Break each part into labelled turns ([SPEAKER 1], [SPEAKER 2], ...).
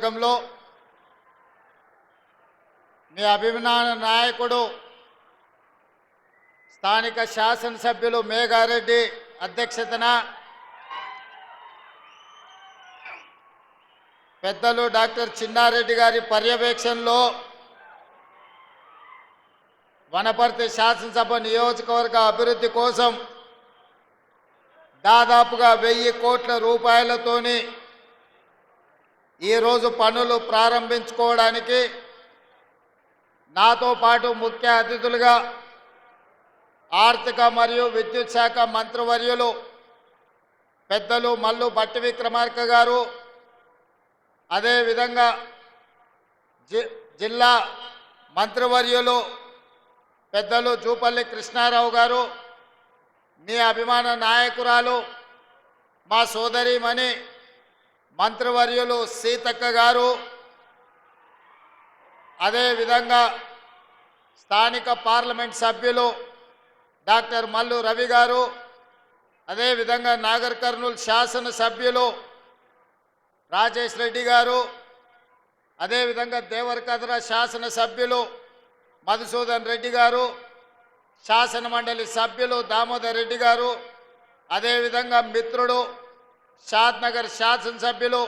[SPEAKER 1] నియోజకవర్గంలో మీ అభిమాన నాయకుడు స్థానిక శాసనసభ్యులు మేఘారెడ్డి అధ్యక్షతన పెద్దలు డాక్టర్ చిన్నారెడ్డి గారి పర్యవేక్షణలో వనపర్తి శాసనసభ నియోజకవర్గ అభివృద్ధి కోసం దాదాపుగా 1000 కోట్ల రూపాయలతోని ఈరోజు పనులు ప్రారంభించుకోవడానికి నాతో పాటు ముఖ్య అతిథులుగా ఆర్థిక మరియు విద్యుత్ శాఖ మంత్రివర్యులు పెద్దలు మల్లు భట్టి విక్రమార్క గారు, అదేవిధంగా జిల్లా మంత్రివర్యులు పెద్దలు జూపల్లి కృష్ణారావు గారు, మీ అభిమాన నాయకురాలు మా సోదరిమణి మంత్రివర్యులు సీతక్క గారు, అదేవిధంగా స్థానిక పార్లమెంట్ సభ్యులు డాక్టర్ మల్లు రవి గారు, అదేవిధంగా నాగర్ కర్నూలు శాసనసభ్యులు రాజేష్ రెడ్డి గారు, అదేవిధంగా దేవరకద్ర శాసనసభ్యులు మధుసూదన్ రెడ్డి గారు, శాసన మండలి సభ్యులు దామోదర్ రెడ్డి గారు, అదేవిధంగా మిత్రుడు షాద్నగర్ శాసనసభ్యులు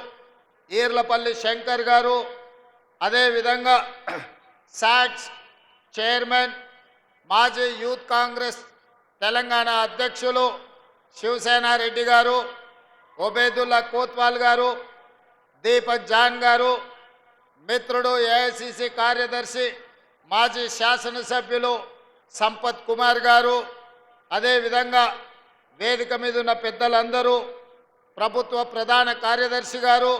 [SPEAKER 1] ఈర్లపల్లి శంకర్ గారు, అదేవిధంగా సాక్స్ చైర్మన్ మాజీ యూత్ కాంగ్రెస్ తెలంగాణ అధ్యక్షులు శివసేన రెడ్డి గారు, ఒబేదుల్లా కోత్వాల్ గారు, దీపక్ జాన్ గారు, మిత్రుడు ఏఐసిసి కార్యదర్శి మాజీ శాసనసభ్యులు సంపత్ కుమార్ గారు, అదేవిధంగా వేదిక మీద ఉన్న పెద్దలందరూ, ప్రభుత్వ ప్రధాన కార్యదర్శి గారు,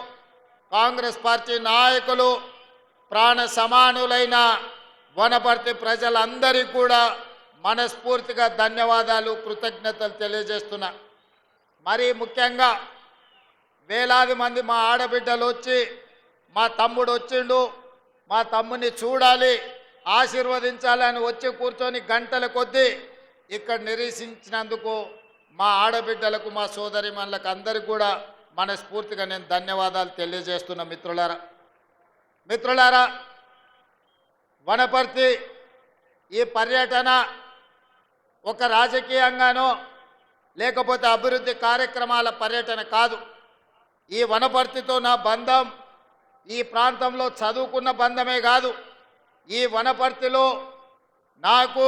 [SPEAKER 1] కాంగ్రెస్ పార్టీ నాయకులు, ప్రాణ సమానులైన వనపర్తి ప్రజలందరికీ కూడా మనస్ఫూర్తిగా ధన్యవాదాలు, కృతజ్ఞతలు తెలియజేస్తున్నా. మరీ ముఖ్యంగా వేలాది మంది మా ఆడబిడ్డలు వచ్చి మా తమ్ముడు వచ్చిండు, మా తమ్ముని చూడాలి, ఆశీర్వదించాలని వచ్చి కూర్చొని గంటల కొద్దీ ఇక్కడ నిరీక్షించినందుకు మా ఆడబిడ్డలకు, మా సోదరిమణులకు అందరికీ కూడా మనస్ఫూర్తిగా నేను ధన్యవాదాలు తెలియజేస్తున్నా. మిత్రులారా, వనపర్తి ఈ పర్యటన ఒక రాజకీయంగానో లేకపోతే అభివృద్ధి కార్యక్రమాల పర్యటన కాదు. ఈ వనపర్తితో నా బంధం ఈ ప్రాంతంలో చదువుకున్న బంధమే కాదు, ఈ వనపర్తిలో నాకు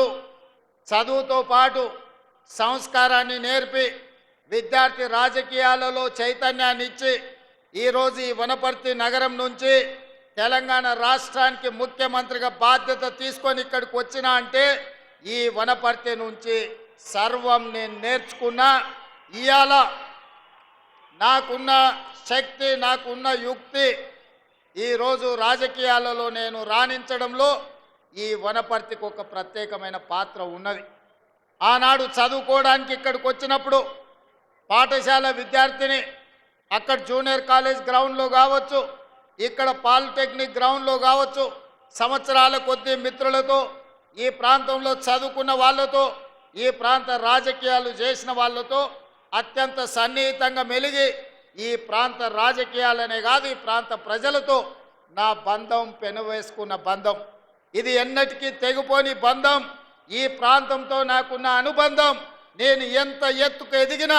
[SPEAKER 1] చదువుతో పాటు సంస్కారాన్ని నేర్పి విద్యార్థి రాజకీయాలలో చైతన్యాన్ని ఇచ్చి ఈరోజు ఈ వనపర్తి నగరం నుంచి తెలంగాణ రాష్ట్రానికి ముఖ్యమంత్రిగా బాధ్యత తీసుకొని ఇక్కడికి వచ్చినా అంటే ఈ వనపర్తి నుంచి సర్వం నేను నేర్చుకున్నా. ఇవాళ నాకున్న శక్తి, నాకున్న యుక్తి ఈరోజు రాజకీయాలలో నేను రాణించడంలో ఈ వనపర్తికి ఒక ప్రత్యేకమైన పాత్ర ఉన్నది. ఆనాడు చదువుకోవడానికి ఇక్కడికి వచ్చినప్పుడు పాఠశాల విద్యార్థిని అక్కడ జూనియర్ కాలేజ్ గ్రౌండ్లో కావచ్చు, ఇక్కడ పాలిటెక్నిక్ గ్రౌండ్లో కావచ్చు, సంవత్సరాల కొద్దీ మిత్రులతో, ఈ ప్రాంతంలో చదువుకున్న వాళ్ళతో, ఈ ప్రాంత రాజకీయాలు చేసిన వాళ్ళతో అత్యంత సన్నిహితంగా మెలిగి ఈ ప్రాంత రాజకీయాలనే కాదు ఈ ప్రాంత ప్రజలతో నా బంధం పెనవేసుకున్న బంధం. ఇది ఎన్నటికీ తెగిపోని బంధం. ఈ ప్రాంతంతో నాకున్న అనుబంధం నేను ఎంత ఎత్తుకు ఎదిగినా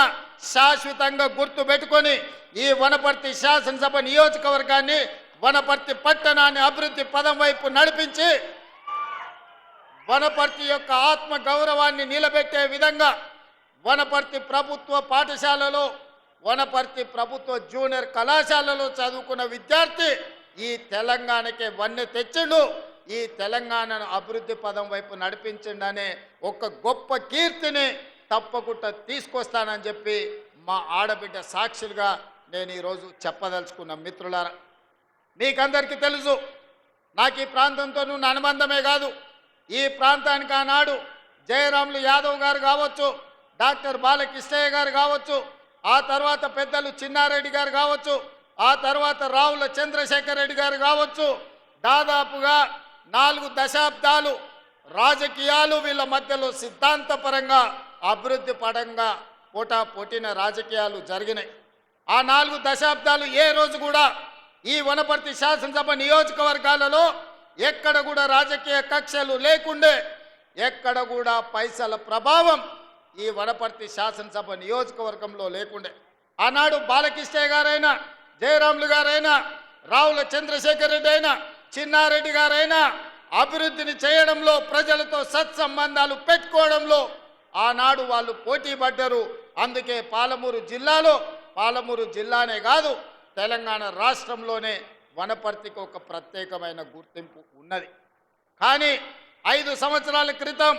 [SPEAKER 1] శాశ్వతంగా గుర్తుపెట్టుకొని ఈ వనపర్తి శాసనసభ నియోజకవర్గాన్ని, వనపర్తి పట్టణాన్ని అభివృద్ధి పదం వైపు నడిపించి వనపర్తి యొక్క ఆత్మ గౌరవాన్ని నిలబెట్టే విధంగా వనపర్తి ప్రభుత్వ పాఠశాలలో, వనపర్తి ప్రభుత్వ జూనియర్ కళాశాలలో చదువుకున్న విద్యార్థి ఈ తెలంగాణకే వన్నె తెచ్చిండు, ఈ తెలంగాణను అభివృద్ధి పదం వైపు నడిపించిండనే ఒక గొప్ప కీర్తిని తప్పకుండా తీసుకొస్తానని చెప్పి మా ఆడబిడ్డ సాక్షులుగా నేను ఈరోజు చెప్పదలుచుకున్న. మిత్రులారా, మీకందరికీ తెలుసు నాకు ఈ ప్రాంతంతో ఉన్న అనుబంధమే కాదు, ఈ ప్రాంతానికి ఆనాడు జయరాములు యాదవ్ గారు కావచ్చు, డాక్టర్ బాలకృష్ణయ్య గారు కావచ్చు, ఆ తర్వాత పెద్దలు చిన్నారెడ్డి గారు కావచ్చు, ఆ తర్వాత రావుల చంద్రశేఖర్ రెడ్డి గారు కావచ్చు, దాదాపుగా 4 దశాబ్దాలు రాజకీయాలు వీళ్ళ మధ్యలో సిద్ధాంతపరంగా అభివృద్ధి పరంగా పోటా పోటీన రాజకీయాలు జరిగినాయి. ఆ 4 దశాబ్దాలు ఏ రోజు కూడా ఈ వనపర్తి శాసనసభ నియోజకవర్గాలలో ఎక్కడ కూడా రాజకీయ కక్షలు లేకుండే, ఎక్కడ కూడా పైసల ప్రభావం ఈ వనపర్తి శాసనసభ నియోజకవర్గంలో లేకుండే. ఆనాడు బాలకృష్ణ గారైనా, జయరాములు గారైనా, రావుల చంద్రశేఖర్ రెడ్డి అయినా, చిన్నారెడ్డి గారైనా అభివృద్ధిని చేయడంలో, ప్రజలతో సత్సంబంధాలు పెట్టుకోవడంలో ఆనాడు వాళ్ళు పోటీ పడ్డారు. అందుకే పాలమూరు జిల్లానే కాదు, తెలంగాణ రాష్ట్రంలోనే వనపర్తికి ఒక ప్రత్యేకమైన గుర్తింపు ఉన్నది. కానీ 5 సంవత్సరాల క్రితం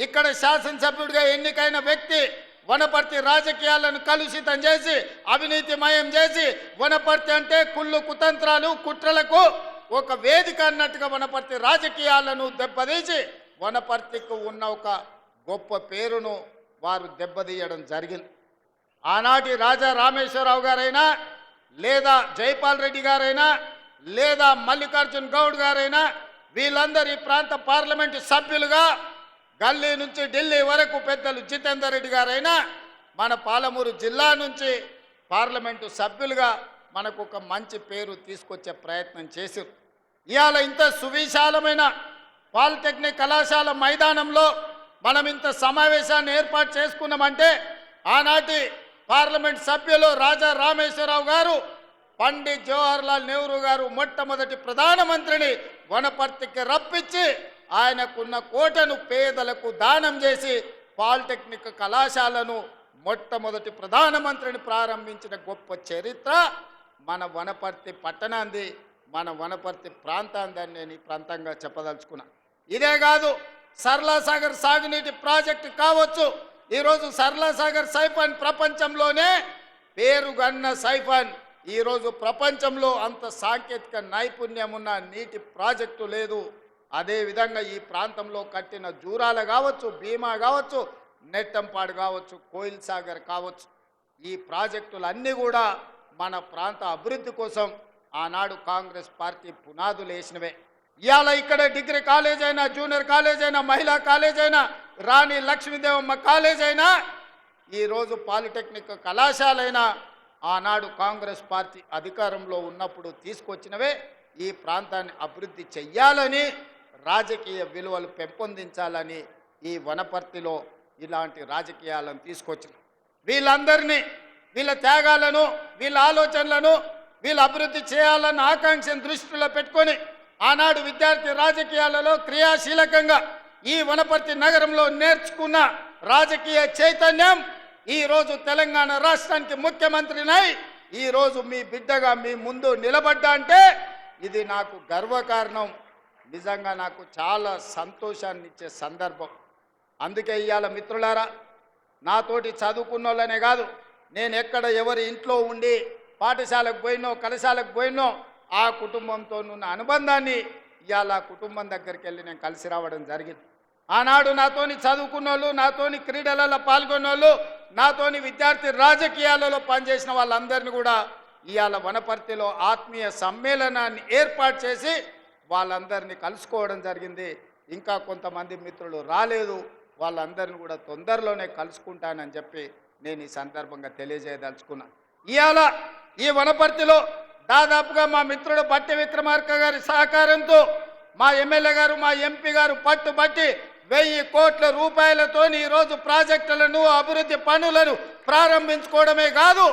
[SPEAKER 1] ఇక్కడ శాసనసభ్యుడిగా ఎన్నికైన వ్యక్తి వనపర్తి రాజకీయాలను కలుషితం చేసి, అవినీతిమయం చేసి, వనపర్తి అంటే కుళ్ళు కుతంత్రాలు కుట్రలకు ఒక వేదిక అన్నట్టుగా వనపర్తి రాజకీయాలను దెబ్బతీసి వనపర్తికి ఉన్న ఒక గొప్ప పేరును వారు దెబ్బతీయడం జరిగింది. ఆనాటి రాజా రామేశ్వరరావు గారైనా, లేదా జైపాల్ రెడ్డి గారైనా, లేదా మల్లికార్జున్ గౌడ్ గారైనా, వీళ్ళందరూ ఈ ప్రాంత పార్లమెంటు సభ్యులుగా గల్లీ నుంచి ఢిల్లీ వరకు పెద్దలు జితేందర్ రెడ్డి గారైనా మన పాలమూరు జిల్లా నుంచి పార్లమెంటు సభ్యులుగా మనకు ఒక మంచి పేరు తీసుకొచ్చే ప్రయత్నం చేశారు. ఇవాళ ఇంత సువిశాలమైన పాలిటెక్నిక్ కళాశాల మైదానంలో మనం ఇంత సమావేశాన్ని ఏర్పాటు చేసుకున్నామంటే ఆనాటి పార్లమెంట్ సభ్యులు రాజా రామేశ్వరరావు గారు, పండిత్ జవహర్లాల్ నెహ్రూ గారు మొట్టమొదటి ప్రధానమంత్రిని వనపర్తికి రప్పించి ఆయనకున్న కోటను పేదలకు దానం చేసి పాలిటెక్నిక్ కళాశాలను మొట్టమొదటి ప్రధానమంత్రిని ప్రారంభించిన గొప్ప చరిత్ర మన వనపర్తి పట్టణాంది, మన వనపర్తి ప్రాంతాందని నేను ఈ ప్రాంతంగా చెప్పదలుచుకున్నా. ఇదే కాదు, సరళాసాగర్ సాగునీటి ప్రాజెక్టు కావచ్చు. ఈరోజు సరళాసాగర్ సైఫన్ ప్రపంచంలోనే పేరుగన్న సైఫన్. ఈరోజు ప్రపంచంలో అంత సాంకేతిక నైపుణ్యం ఉన్న నీటి ప్రాజెక్టు లేదు. అదేవిధంగా ఈ ప్రాంతంలో కట్టిన జూరాల కావచ్చు, భీమా కావచ్చు, నెట్టంపాడు కావచ్చు, కోయిల్ సాగర్ కావచ్చు, ఈ ప్రాజెక్టులన్నీ కూడా మన ప్రాంత అభివృద్ధి కోసం ఆనాడు కాంగ్రెస్ పార్టీ పునాదులు వేసినవే. ఇవాళ ఇక్కడ డిగ్రీ కాలేజ్ అయినా, జూనియర్ కాలేజ్ అయినా, మహిళా కాలేజ్ అయినా, రాణి లక్ష్మీదేవమ్మ కాలేజ్ అయినా, ఈరోజు పాలిటెక్నిక్ కళాశాలైనా ఆనాడు కాంగ్రెస్ పార్టీ అధికారంలో ఉన్నప్పుడు తీసుకొచ్చినవే. ఈ ప్రాంతాన్ని అభివృద్ధి చెయ్యాలని, రాజకీయ విలువలు పెంపొందించాలని ఈ వనపర్తిలో ఇలాంటి రాజకీయాలను తీసుకొచ్చిన వీళ్ళందరినీ, వీళ్ళ త్యాగాలను, వీళ్ళ ఆలోచనలను, వీళ్ళ అభివృద్ధి చేయాలన్న ఆకాంక్షను దృష్టిలో పెట్టుకొని ఆనాడు విద్యార్థి రాజకీయాలలో క్రియాశీలకంగా ఈ వనపర్తి నగరంలో నేర్చుకున్న రాజకీయ చైతన్యం ఈరోజు తెలంగాణ రాష్ట్రానికి ముఖ్యమంత్రినై ఈరోజు మీ బిడ్డగా మీ ముందు నిలబడ్డా అంటే ఇది నాకు గర్వకారణం. నిజంగా నాకు చాలా సంతోషాన్ని ఇచ్చే సందర్భం. అందుకే ఇవాళ మిత్రులారా, నాతోటి చదువుకున్న వాళ్ళనే కాదు, నేను ఎక్కడ ఎవరి ఇంట్లో ఉండి పాఠశాలకు పోయినో, కళాశాలకు పోయినో ఆ కుటుంబంతో ఉన్న అనుబంధాన్ని ఇవాళ కుటుంబం దగ్గరికి వెళ్ళి నేను కలిసి రావడం జరిగింది. ఆనాడు నాతోని చదువుకున్న వాళ్ళు, నాతోని క్రీడలలో పాల్గొన్న వాళ్ళు, నాతోని విద్యార్థి రాజకీయాలలో పనిచేసిన వాళ్ళందరినీ కూడా ఇవాళ వనపర్తిలో ఆత్మీయ సమ్మేళనాన్ని ఏర్పాటు చేసి వాళ్ళందరినీ కలుసుకోవడం జరిగింది. ఇంకా కొంతమంది మిత్రులు రాలేదు, వాళ్ళందరినీ కూడా తొందరలోనే కలుసుకుంటానని చెప్పి నేను ఈ సందర్భంగా తెలియజేయదలుచుకున్నా. ఇవాళ ఈ వనపర్తిలో దాదాపుగా మా మిత్రుడు బట్టి విక్రమార్క గారి సహకారంతో మా ఎమ్మెల్యే గారు, మా ఎంపీ గారు పట్టుబట్టి 1000 కోట్ల రూపాయలతో ఈరోజు ప్రాజెక్టులను, అభివృద్ధి పనులను ప్రారంభించుకోవడమే కాదు,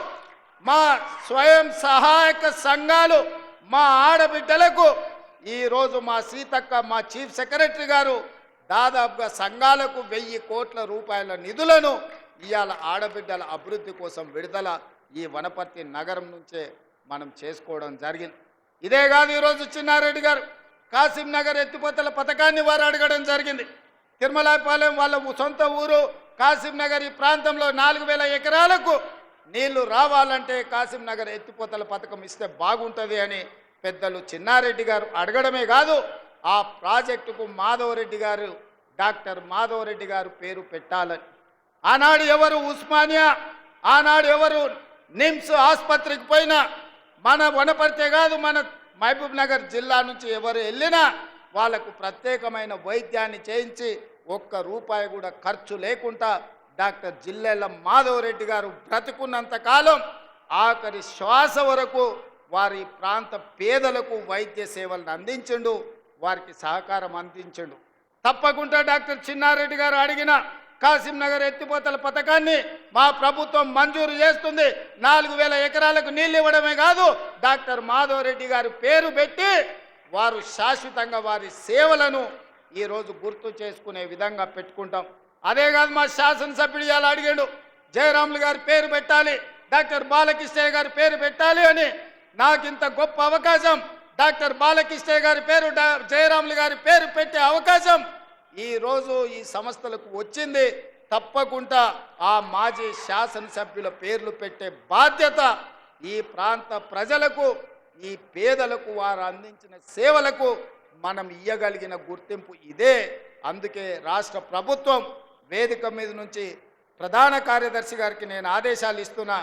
[SPEAKER 1] మా స్వయం సహాయక సంఘాలు, మా ఆడబిడ్డలకు ఈరోజు మా సీతక్క, మా చీఫ్ సెక్రటరీ గారు దాదాపుగా సంఘాలకు 1000 కోట్ల రూపాయల నిధులను ఇవాళ ఆడబిడ్డల అభివృద్ధి కోసం విడుదల ఈ వనపర్తి నగరం నుంచే మనం చేసుకోవడం జరిగింది. ఇదే కాదు, ఈరోజు చిన్నారెడ్డి గారు కాసిం నగర్ ఎత్తిపోతల పథకాన్ని వారు అడగడం జరిగింది. తిరుమలాపాలెం వాళ్ళ సొంత ఊరు కాసిం నగర్, ఈ ప్రాంతంలో 4000 ఎకరాలకు నీళ్లు రావాలంటే కాసిం నగర్ ఎత్తిపోతల పథకం ఇస్తే బాగుంటుంది అని పెద్దలు చిన్నారెడ్డి గారు అడగడమే కాదు, ఆ ప్రాజెక్టుకు మాధవరెడ్డి గారు, డాక్టర్ మాధవరెడ్డి గారు పేరు పెట్టాలని. ఆనాడు ఎవరు ఉస్మానియా, ఆనాడు ఎవరు నిమ్స్ ఆసుపత్రికి పోయినా, మన వనపర్తే కాదు మన మహబూబ్ నగర్ జిల్లా నుంచి ఎవరు వెళ్ళినా వాళ్ళకు ప్రత్యేకమైన వైద్యాన్ని చేయించి ₹1 కూడా ఖర్చు లేకుండా డాక్టర్ జిల్లెళ్ళ మాధవరెడ్డి గారు బ్రతుకున్నంత కాలం ఆఖరి శ్వాస వరకు వారి ప్రాంత పేదలకు వైద్య సేవలను అందించండు, వారికి సహకారం అందించండు. తప్పకుండా డాక్టర్ చిన్నారెడ్డి గారు అడిగిన కాసింనగర్ ఎత్తిపోతల పథకాన్ని మా ప్రభుత్వం మంజూరు చేస్తుంది. 4000 ఎకరాలకు నీళ్ళు ఇవ్వడమే కాదు, డాక్టర్ మాధవరెడ్డి గారి పేరు పెట్టి వారు శాశ్వతంగా వారి సేవలను ఈరోజు గుర్తు చేసుకునే విధంగా పెట్టుకుంటాం. అదే కాదు, మా శాసనసభ్యుడు ఇలా అడిగాడు, జయరాములు గారి పేరు పెట్టాలి, డాక్టర్ బాలకృష్ణయ్య గారి పేరు పెట్టాలి అని. నాకు ఇంత గొప్ప అవకాశం, డాక్టర్ బాలకృష్ణయ్య గారి పేరు జయరాములు గారి పేరు పెట్టే అవకాశం ఈరోజు ఈ సంస్థలకు వచ్చింది. తప్పకుండా ఆ మాజీ శాసనసభ్యుల పేర్లు పెట్టే బాధ్యత ఈ ప్రాంత ప్రజలకు, ఈ పేదలకు వారు అందించిన సేవలకు మనం ఇయ్యగలిగిన గుర్తింపు ఇదే. అందుకే రాష్ట్ర ప్రభుత్వం వేదిక మీద నుంచి ప్రధాన కార్యదర్శి గారికి నేను ఆదేశాలు ఇస్తున్నా.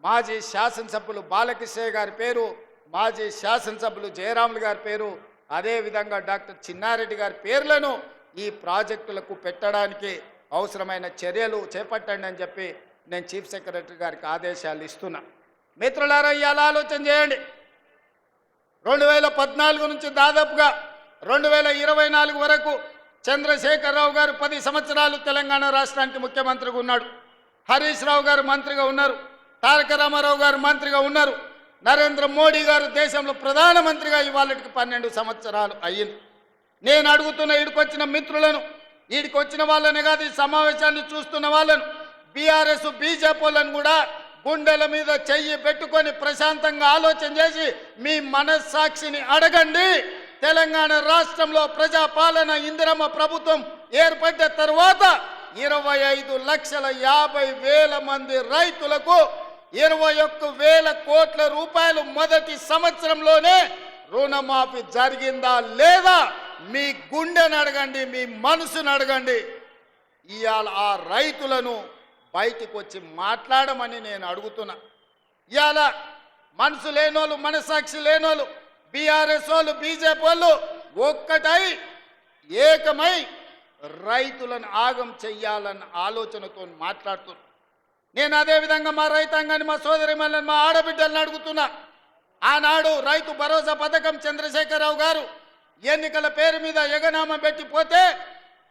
[SPEAKER 1] మాజీ శాసనసభ్యులు బాలకృష్ణయ్య గారి పేరు, మాజీ శాసనసభ్యులు జయరాములు గారి పేరు, అదేవిధంగా డాక్టర్ చిన్నారెడ్డి గారి పేర్లను ఈ ప్రాజెక్టులకు పెట్టడానికి అవసరమైన చర్యలు చేపట్టండి అని చెప్పి నేను చీఫ్ సెక్రటరీ గారికి ఆదేశాలు ఇస్తున్నా. మిత్రులారా, ఇవాళ ఆలోచన చేయండి. 2014 నుంచి దాదాపుగా 2024 వరకు చంద్రశేఖరరావు గారు 10 సంవత్సరాలు తెలంగాణ రాష్ట్రానికి ముఖ్యమంత్రిగా ఉన్నాడు. హరీష్ రావు గారు మంత్రిగా ఉన్నారు, తారక రామారావు గారు మంత్రిగా ఉన్నారు, నరేంద్ర మోడీ గారు దేశంలో ప్రధానమంత్రిగా ఇవాళకి 12 సంవత్సరాలు అయ్యింది. నేను అడుగుతున్న ఈడికొచ్చిన మిత్రులను, ఈడికొచ్చిన వాళ్ళని కాదు, ఈ సమావేశాన్ని చూస్తున్న వాళ్ళను, బీఆర్ఎస్ బీజేపీలను కూడా గుండెల మీద చెయ్యి పెట్టుకొని ప్రశాంతంగా ఆలోచన చేసి మీ మనస్సాక్షిని అడగండి. తెలంగాణ రాష్ట్రంలో ప్రజాపాలన ఇందిరమ్మ ప్రభుత్వం ఏర్పడ్డ తర్వాత 25,50,000 మంది రైతులకు 21,000 కోట్ల రూపాయలు మొదటి సంవత్సరంలోనే రుణమాఫీ జరిగిందా లేదా? మీ గుండెను అడగండి, మీ మనసును అడగండి. ఇవాళ ఆ రైతులను బయటికి వచ్చి మాట్లాడమని నేను అడుగుతున్నా. ఇవాళ మనసు లేనోళ్ళు, మనసాక్షి లేనోళ్ళు, బీఆర్ఎస్ వాళ్ళు, బీజేపీ వాళ్ళు ఒక్కటై ఏకమై రైతులను ఆగం చెయ్యాలన్న ఆలోచనతో మాట్లాడుతున్నారు. నేను అదేవిధంగా మా రైతాంగాన్ని, మా సోదరిమల్ని, మా ఆడబిడ్డలను అడుగుతున్నా. ఆనాడు రైతు భరోసా పథకం చంద్రశేఖరరావు గారు ఎన్నికల పేరు మీద ఎగనామా పెట్టిపోతే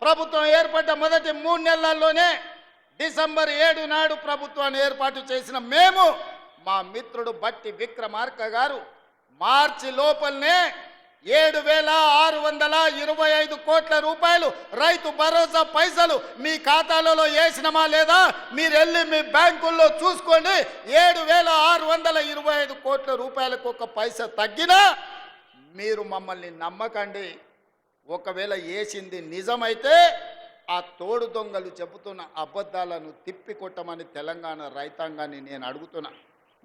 [SPEAKER 1] ప్రభుత్వం ఏర్పడ్డ మొదటి 3 నెలల్లోనే డిసెంబర్ 7 నాడు ప్రభుత్వాన్ని ఏర్పాటు చేసిన మేము, మా మిత్రుడు బట్టి విక్రమార్క గారు మార్చి లోపలనే 7,625 కోట్ల రూపాయలు రైతు భరోసా పైసలు మీ ఖాతాలలో వేసినమా లేదా? మీరు వెళ్ళి మీ బ్యాంకుల్లో చూసుకోండి. 7,625 కోట్ల రూపాయలకు ఒక పైసా తగ్గినా మీరు మమ్మల్ని నమ్మకండి. ఒకవేళ వేసింది నిజమైతే ఆ తోడు దొంగలు చెబుతున్న అబద్ధాలను తిప్పికొట్టమని తెలంగాణ రైతాంగాన్ని నేను అడుగుతున్నా.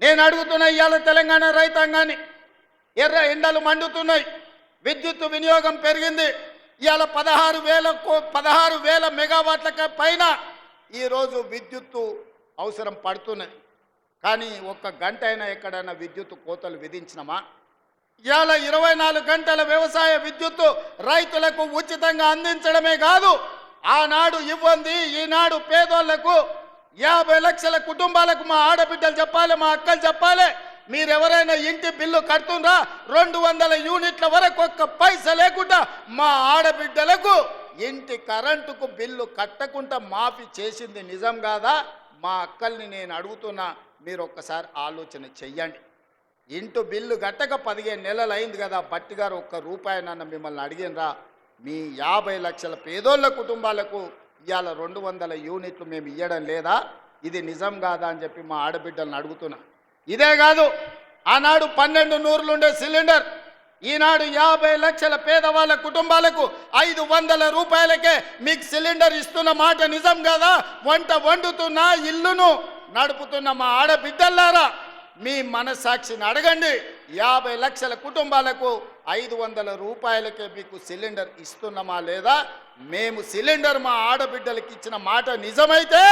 [SPEAKER 1] ఇవాళ తెలంగాణ రైతాంగాన్ని ఎర్ర ఎండలు మండుతున్నాయి, విద్యుత్ వినియోగం పెరిగింది. ఇవాళ 16,000 మెగావాట్లకి పైన ఈరోజు విద్యుత్తు అవసరం పడుతున్నది. కానీ ఒక్క గంట అయినా ఎక్కడైనా విద్యుత్ కోతలు విధించినమా? ఇవాళ 24 గంటల వ్యవసాయ విద్యుత్తు రైతులకు ఉచితంగా అందించడమే కాదు, ఆనాడు ఇవ్వండి ఈనాడు పేదోళ్లకు 50 లక్షల కుటుంబాలకు మా ఆడబిడ్డలు చెప్పాలి, మా అక్కలు చెప్పాలి, మీరెవరైనా ఇంటి బిల్లు కడుతుండ్రా 200 యూనిట్ల వరకు ఒక్క పైసా లేకుండా మా ఆడబిడ్డలకు ఇంటి కరెంటుకు బిల్లు కట్టకుండా మాఫీ చేసింది నిజం కాదా? మా అక్కల్ని నేను అడుగుతున్నా, మీరు ఒక్కసారి ఆలోచన చెయ్యండి. ఇంటి బిల్లు గట్టక 15 నెలలు అయింది కదా, బట్టి గారు ఒక్క రూపాయనన్న మిమ్మల్ని అడిగినరా? మీ 50 లక్షల పేదోళ్ళ కుటుంబాలకు ఇవాళ 200 యూనిట్లు మేము ఇవ్వడం లేదా? ఇది నిజం కాదా అని చెప్పి మా ఆడబిడ్డలను అడుగుతున్నా. ఇదే కాదు, ఆనాడు 12 నూరులుండే సిలిండర్ ఈనాడు 50 లక్షల పేదవాళ్ళ కుటుంబాలకు 500 రూపాయలకే మీకు సిలిండర్ ఇస్తున్న మాట నిజం కాదా? వంట వండుతున్న ఇల్లును నడుపుతున్న మా ఆడబిడ్డలారా, మీ మనస్సాక్షిని అడగండి. 50 లక్షల కుటుంబాలకు 500 రూపాయలకే మీకు సిలిండర్ ఇస్తున్నామా లేదా? మేము సిలిండర్ మా ఆడబిడ్డలకి ఇచ్చిన మాట నిజమైతే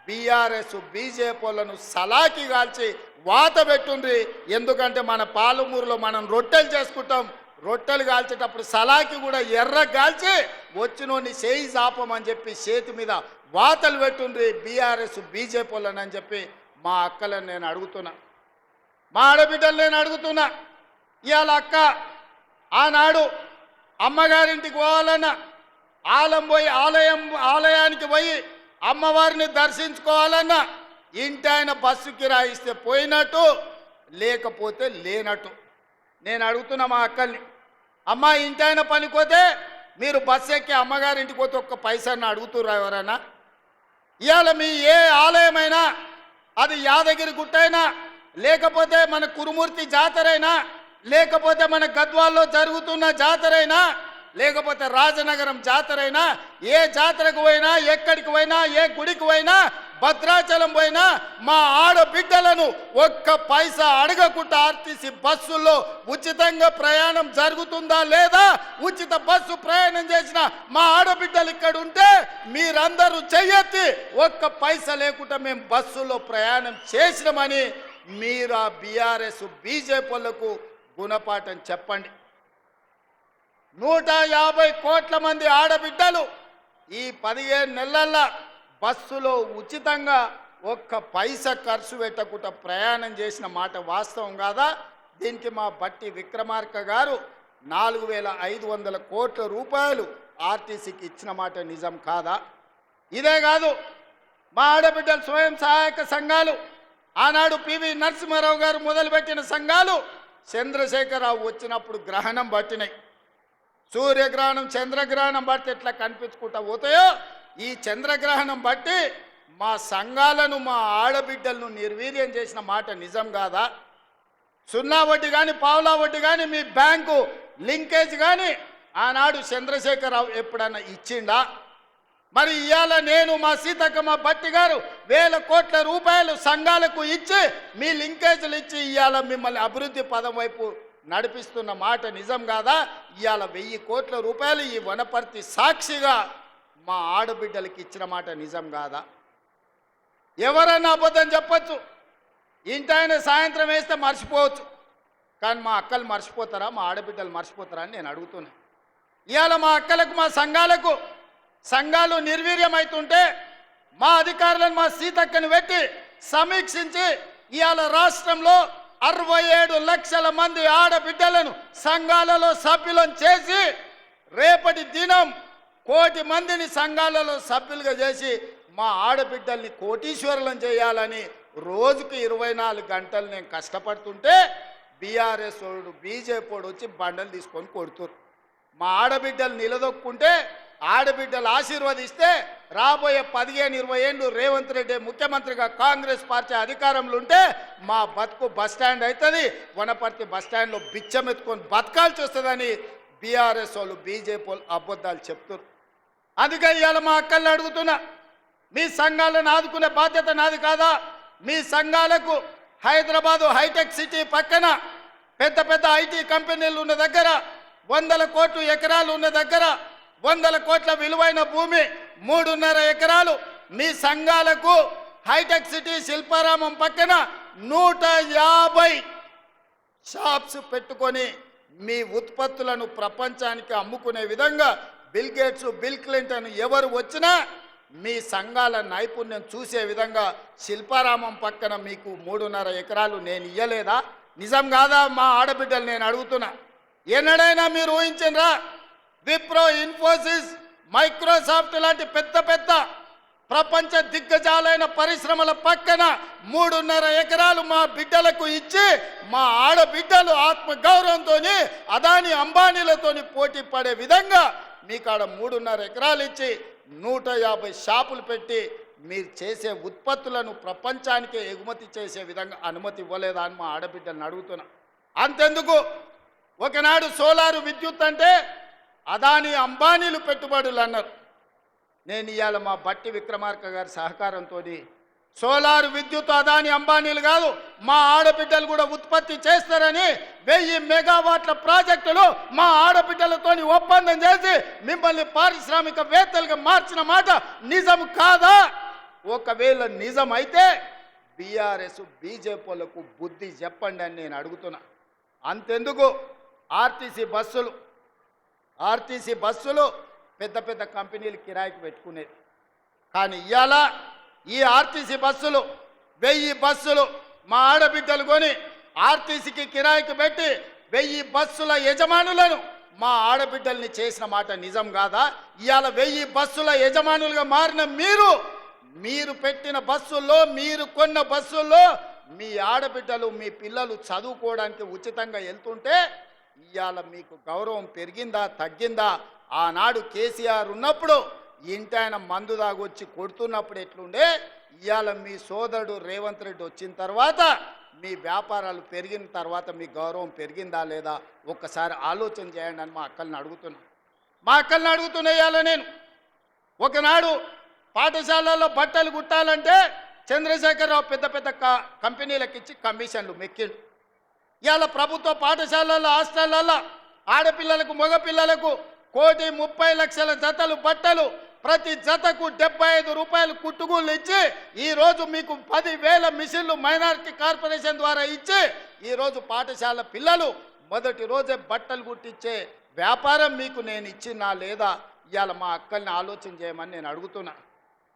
[SPEAKER 1] బీఆర్ఎస్ బీజేపీలను సలాకి కాల్చి వాత పెట్టుండ్రి. ఎందుకంటే మన పాలమూరులో మనం రొట్టెలు చేసుకుంటాం, రొట్టెలు కాల్చేటప్పుడు సలాకి కూడా ఎర్ర కాల్చి వచ్చినోని చేయి చాపమని చెప్పి చేతి మీద వాతలు పెట్టుండ్రి బీఆర్ఎస్ బీజేపీలను అని చెప్పి మా అక్కలను నేను అడుగుతున్నా. మా ఆడబిడ్డలు నేను అడుగుతున్నా, ఇవాళ అక్క ఆనాడు అమ్మగారింటికి పోవాలన్నా ఆలయానికి పోయి అమ్మవారిని దర్శించుకోవాలన్నా ఇంటి ఆయన బస్సు కిరాయిస్తే పోయినట్టు, లేకపోతే లేనట్టు. నేను అడుగుతున్నా మా అక్కల్ని, అమ్మ ఇంటి ఆయన పనిపోతే మీరు బస్సు ఎక్కి అమ్మగారింటికి పోతే ఒక్క పైసాన్ని అడుగుతుర్రా ఎవరైనా? ఇవాళ మీ ఏ ఆలయమైనా, అది యాదగిరి గుట్టైనా, లేకపోతే మన కురుమూర్తి జాతరైనా, లేకపోతే మన గద్వాల్లో జరుగుతున్న జాతరైనా, లేకపోతే రాజనగరం జాతరైనా, ఏ జాతరకు పోయినా, ఎక్కడికి పోయినా, ఏ గుడికి పోయినా, భద్రాచలం పోయినా మా ఆడబిడ్డలను ఒక్క పైసా అడగకుండా ఆర్టీసీ బస్సుల్లో ఉచితంగా ప్రయాణం జరుగుతుందా లేదా? ఉచిత బస్సు ప్రయాణం చేసిన మా ఆడబిడ్డలు ఇక్కడ ఉంటే మీరందరూ చెయ్యెత్తి ఒక్క పైసా లేకుండా మేము బస్సులో ప్రయాణం చేసినామని మీరు ఆ బీఆర్ఎస్ బీజేపీలకు గుణపాఠం చెప్పండి. 150 కోట్ల మంది ఆడబిడ్డలు ఈ 15 నెలల్లో బస్సులో ఉచితంగా ఒక్క పైసా ఖర్చు పెట్టకుండా ప్రయాణం చేసిన మాట వాస్తవం కాదా? దీనికి మా బట్టి విక్రమార్క గారు 4500 కోట్ల రూపాయలు ఆర్టీసీకి ఇచ్చిన మాట నిజం కాదా? ఇదే కాదు, మా ఆడబిడ్డల స్వయం సహాయక సంఘాలు, ఆనాడు పివి నరసింహారావు గారు మొదలుపెట్టిన సంఘాలు చంద్రశేఖరరావు వచ్చినప్పుడు గ్రహణం పట్టినాయి. సూర్యగ్రహణం చంద్రగ్రహణం బట్టి ఎట్లా కనిపించుకుంటా పోతాయో ఈ చంద్రగ్రహణం బట్టి మా సంఘాలను, మా ఆడబిడ్డలను నిర్వీర్యం చేసిన మాట నిజం కాదా? సున్నా వడ్డీ కానీ, పావులా వడ్డీ కానీ, మీ బ్యాంకు లింకేజ్ కానీ ఆనాడు చంద్రశేఖరరావు ఎప్పుడన్నా ఇచ్చిండా? మరి ఇవాళ నేను, మా సీతక్క, మా బట్టి గారు 1000 కోట్ల రూపాయలు సంఘాలకు ఇచ్చి మీ లింకేజీలు ఇచ్చి ఇవాళ మిమ్మల్ని అభివృద్ధి పదం వైపు నడిపిస్తున్న మాట నిజం కాదా? ఇవాళ 1000 కోట్ల రూపాయలు ఈ వనపర్తి సాక్షిగా మా ఆడబిడ్డలకి ఇచ్చిన మాట నిజం కాదా? ఎవరన్నా అబద్ధం చెప్పచ్చు, ఇంటి ఆయన సాయంత్రం వేస్తే మర్చిపోవచ్చు, కానీ మా అక్కలు మర్చిపోతారా? మా ఆడబిడ్డలు మర్చిపోతారా అని నేను అడుగుతున్నా. ఇవాళ మా అక్కలకు, మా సంఘాలు నిర్వీర్యమవుతుంటే మా అధికారులను, మా సీతక్కని పెట్టి సమీక్షించి ఇవాళ రాష్ట్రంలో 67 లక్షల మంది ఆడబిడ్డలను సంఘాలలో సభ్యులను చేసి రేపటి దినం 1 కోటి మందిని సంఘాలలో సభ్యులుగా చేసి మా ఆడబిడ్డల్ని కోటీశ్వరులను చేయాలని రోజుకు 24 గంటలు నేను కష్టపడుతుంటే బీఆర్ఎస్ వాడు, బీజేపీ వాడు వచ్చి బండలు తీసుకొని కొడుతున్నారు. మా ఆడబిడ్డలు నిలదొక్కుంటే, ఆడబిడ్డలు ఆశీర్వదిస్తే రాబోయే 15-20 ఏళ్ళు రేవంత్ రెడ్డి ముఖ్యమంత్రిగా కాంగ్రెస్ పార్టీ అధికారంలో ఉంటే మా బతుకు బస్టాండ్ అవుతుంది, వనపర్తి బస్టాండ్లో బిచ్చం ఎత్తుకొని బతకాల్సి వస్తుందని బీఆర్ఎస్ వాళ్ళు, బీజేపీ వాళ్ళు అబద్ధాలు చెప్తున్నారు. అందుకే ఇవాళ మా అక్కల్ని అడుగుతున్నా, మీ సంఘాలను ఆదుకునే బాధ్యత నాది కాదా? మీ సంఘాలకు హైదరాబాదు హైటెక్ సిటీ పక్కన పెద్ద పెద్ద ఐటీ కంపెనీలు ఉన్న దగ్గర, 100 కోట్ల ఎకరాలు ఉన్న దగ్గర, 100 కోట్ల విలువైన భూమి 3.5 ఎకరాలు మీ సంఘాలకు హైటెక్ సిటీ శిల్పారామం పక్కన 150 షాప్స్ పెట్టుకొని మీ ఉత్పత్తులను ప్రపంచానికి అమ్ముకునే విధంగా బిల్ గేట్స్, బిల్ క్లింటన్ ఎవరు వచ్చినా మీ సంఘాల నైపుణ్యం చూసే విధంగా శిల్పారామం పక్కన మీకు 3.5 ఎకరాలు నేను ఇయ్యలేదా? నిజం కాదా? మా ఆడబిడ్డలు నేను అడుగుతున్నా. ఎన్నడైనా మీరు ఊహించరా? విప్రో, ఇన్ఫోసిస్, మైక్రోసాఫ్ట్ లాంటి పెద్ద పెద్ద ప్రపంచ దిగ్గజాలైన పరిశ్రమల పక్కన 3.5 ఎకరాలు మా బిడ్డలకు ఇచ్చి మా ఆడబిడ్డలు ఆత్మగౌరవంతో అదాని అంబానీలతో పోటీ పడే విధంగా మీకాడ 3.5 ఎకరాలు ఇచ్చి 150 షాపులు పెట్టి మీరు చేసే ఉత్పత్తులను ప్రపంచానికే ఎగుమతి చేసే విధంగా అనుమతి ఇవ్వలేదా అని మా ఆడబిడ్డలను అడుగుతున్నా. అంతెందుకు, ఒకనాడు సోలారు విద్యుత్ అంటే అదాని అంబానీలు పెట్టుబడులు అన్నారు. నేను ఇవాళ మా బట్టి విక్రమార్క గారి సహకారంతో సోలారు విద్యుత్ అదాని అంబానీలు కాదు, మా ఆడబిడ్డలు కూడా ఉత్పత్తి చేస్తారని 1000 మెగావాట్ల ప్రాజెక్టులు మా ఆడబిడ్డలతో ఒప్పందం చేసి మిమ్మల్ని పారిశ్రామికవేత్తలుగా మార్చిన మాట నిజం కాదా? ఒకవేళ నిజం అయితే బీఆర్ఎస్, బీజేపీలకు బుద్ధి చెప్పండి అని నేను అడుగుతున్నా. అంతెందుకు, ఆర్టీసీ బస్సులు పెద్ద పెద్ద కంపెనీలు కిరాయికి పెట్టుకునేది, కానీ ఇవాళ ఈ ఆర్టీసీ బస్సులు 1000 బస్సులు మా ఆడబిడ్డలు కొని ఆర్టీసీకి కిరాయికి పెట్టి 1000 బస్సుల యజమానులను మా ఆడబిడ్డల్ని చేసిన మాట నిజం కాదా? ఇవాళ 1000 బస్సుల యజమానులుగా మారిన మీరు పెట్టిన బస్సుల్లో, మీరు కొన్న బస్సుల్లో మీ ఆడబిడ్డలు, మీ పిల్లలు చదువుకోవడానికి ఉచితంగా వెళ్తుంటే ఇవాళ మీకు గౌరవం పెరిగిందా తగ్గిందా? ఆనాడు కేసీఆర్ ఉన్నప్పుడు ఇంటి ఆయన మందు దాగొచ్చి కొడుతున్నప్పుడు ఎట్లుండే, ఇవాళ మీ సోదరుడు రేవంత్ రెడ్డి వచ్చిన తర్వాత మీ వ్యాపారాలు పెరిగిన తర్వాత మీ గౌరవం పెరిగిందా లేదా ఒక్కసారి ఆలోచన చేయండి అని మా అక్కల్ని అడుగుతున్నా. ఇవాళ నేను ఒకనాడు పాఠశాలల్లో బట్టలు కుట్టాలంటే చంద్రశేఖరరావు పెద్ద పెద్ద కంపెనీలకు ఇచ్చి కమిషన్లు మెక్కిండు. ఇవాళ ప్రభుత్వ పాఠశాలల్లో, హాస్టళ్లలో ఆడపిల్లలకు, మగపిల్లలకు 1,30,00,000 జతలు బట్టలు, ప్రతి జతకు 75 రూపాయలు కుట్టుగూళ్ళు ఇచ్చి ఈరోజు మీకు 10,000 మిషన్లు మైనారిటీ కార్పొరేషన్ ద్వారా ఇచ్చి ఈరోజు పాఠశాల పిల్లలు మొదటి రోజే బట్టలు కుట్టించే వ్యాపారం మీకు నేను ఇచ్చినా లేదా? ఇవాళ మా అక్కల్ని ఆలోచన చేయమని నేను అడుగుతున్నా.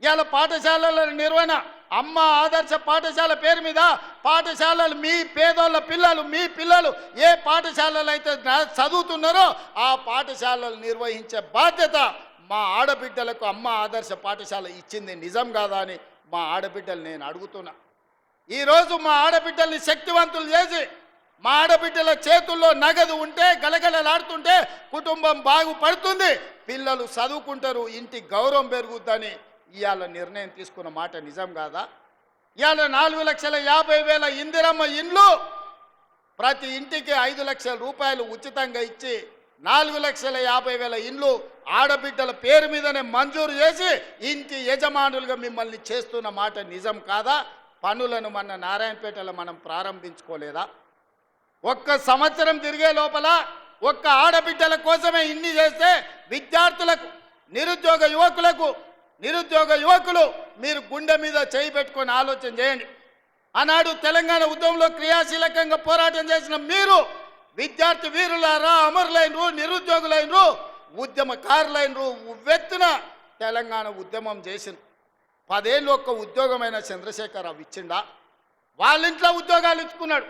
[SPEAKER 1] ఇవాళ పాఠశాలల నిర్వహణ, అమ్మ ఆదర్శ పాఠశాల పేరు మీద పాఠశాలలు, మీ పేదోళ్ళ పిల్లలు, మీ పిల్లలు ఏ పాఠశాలలు అయితే చదువుతున్నారో ఆ పాఠశాలలు నిర్వహించే బాధ్యత మా ఆడబిడ్డలకు అమ్మ ఆదర్శ పాఠశాల ఇచ్చింది నిజం కాదా అని మా ఆడబిడ్డలు నేను అడుగుతున్నా. ఈరోజు మా ఆడబిడ్డల్ని శక్తివంతులు చేసి, మా ఆడబిడ్డల చేతుల్లో నగదు ఉంటే, గలగలలాడుతుంటే కుటుంబం బాగుపడుతుంది, పిల్లలు చదువుకుంటారు, ఇంటి గౌరవం పెరుగుద్దని ఇవాళ నిర్ణయం తీసుకున్న మాట నిజం కాదా? ఇవాళ 4,50,000 ఇందిరమ్మ ఇండ్లు ప్రతి ఇంటికి 5 లక్షల రూపాయలు ఉచితంగా ఇచ్చి 4,50,000 ఇండ్లు ఆడబిడ్డల పేరు మీదనే మంజూరు చేసి ఇంటి యజమానులుగా మిమ్మల్ని చేస్తున్న మాట నిజం కాదా? పనులను మన నారాయణపేటలో మనం ప్రారంభించుకోలేదా? ఒక్క సంవత్సరం తిరిగే లోపల ఒక్క ఆడబిడ్డల కోసమే ఇన్ని చేస్తే విద్యార్థులకు, నిరుద్యోగ యువకులు మీరు గుండె మీద చేయి పెట్టుకొని ఆలోచన చేయండి. ఆనాడు తెలంగాణ ఉద్యమంలో క్రియాశీలకంగా పోరాటం చేసిన మీరు విద్యార్థి వీరులారా, అమరులైనరు, నిరుద్యోగులైనరు, ఉద్యమకారులైనరు, ఉవ్వెత్తున తెలంగాణ ఉద్యమం చేసిన 10 ఏళ్ళు ఒక్క ఉద్యోగమైన చంద్రశేఖరరావు ఇచ్చిండా? వాళ్ళ ఇంట్లో ఉద్యోగాలు ఇచ్చుకున్నాడు.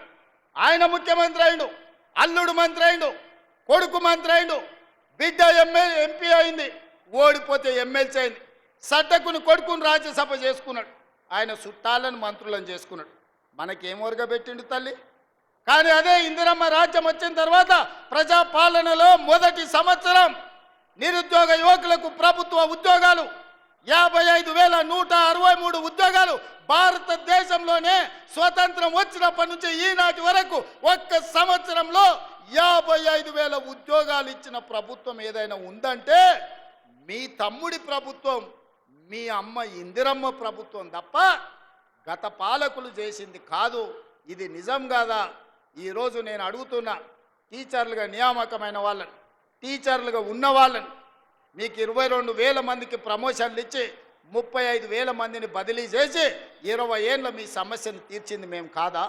[SPEAKER 1] ఆయన ముఖ్యమంత్రి అయిండు, అల్లుడు మంత్రి అయిండు, కొడుకు మంత్రి అయిండు, బిడ్డ ఎంపీ అయింది, ఓడిపోతే ఎమ్మెల్సీ అయింది, సడ్డకుని కొడుకుని రాజ్యసభ చేసుకున్నాడు, ఆయన చుట్టాలను మంత్రులను చేసుకున్నాడు. మనకేం ఒరగబెట్టిండు తల్లి? కానీ అదే ఇందిరమ్మ రాజ్యం వచ్చిన తర్వాత ప్రజాపాలనలో మొదటి సంవత్సరం నిరుద్యోగ యువకులకు ప్రభుత్వ ఉద్యోగాలు 55,163 ఉద్యోగాలు భారతదేశంలోనే స్వతంత్రం వచ్చినప్పటి నుంచి ఈనాటి వరకు ఒక్క సంవత్సరంలో 55,000 ఉద్యోగాలు ఇచ్చిన ప్రభుత్వం ఏదైనా ఉందంటే మీ తమ్ముడి ప్రభుత్వం, మీ అమ్మ ఇందిరమ్మ ప్రభుత్వం తప్ప గత పాలకులు చేసింది కాదు. ఇది నిజం కాదా? ఈరోజు నేను అడుగుతున్నా, టీచర్లుగా నియామకమైన వాళ్ళని, టీచర్లుగా ఉన్న వాళ్ళని మీకు 22,000 మందికి ప్రమోషన్లు ఇచ్చి 35,000 మందిని బదిలీ చేసి 20 ఏళ్ళ మీ సమస్యను తీర్చింది మేము కాదా?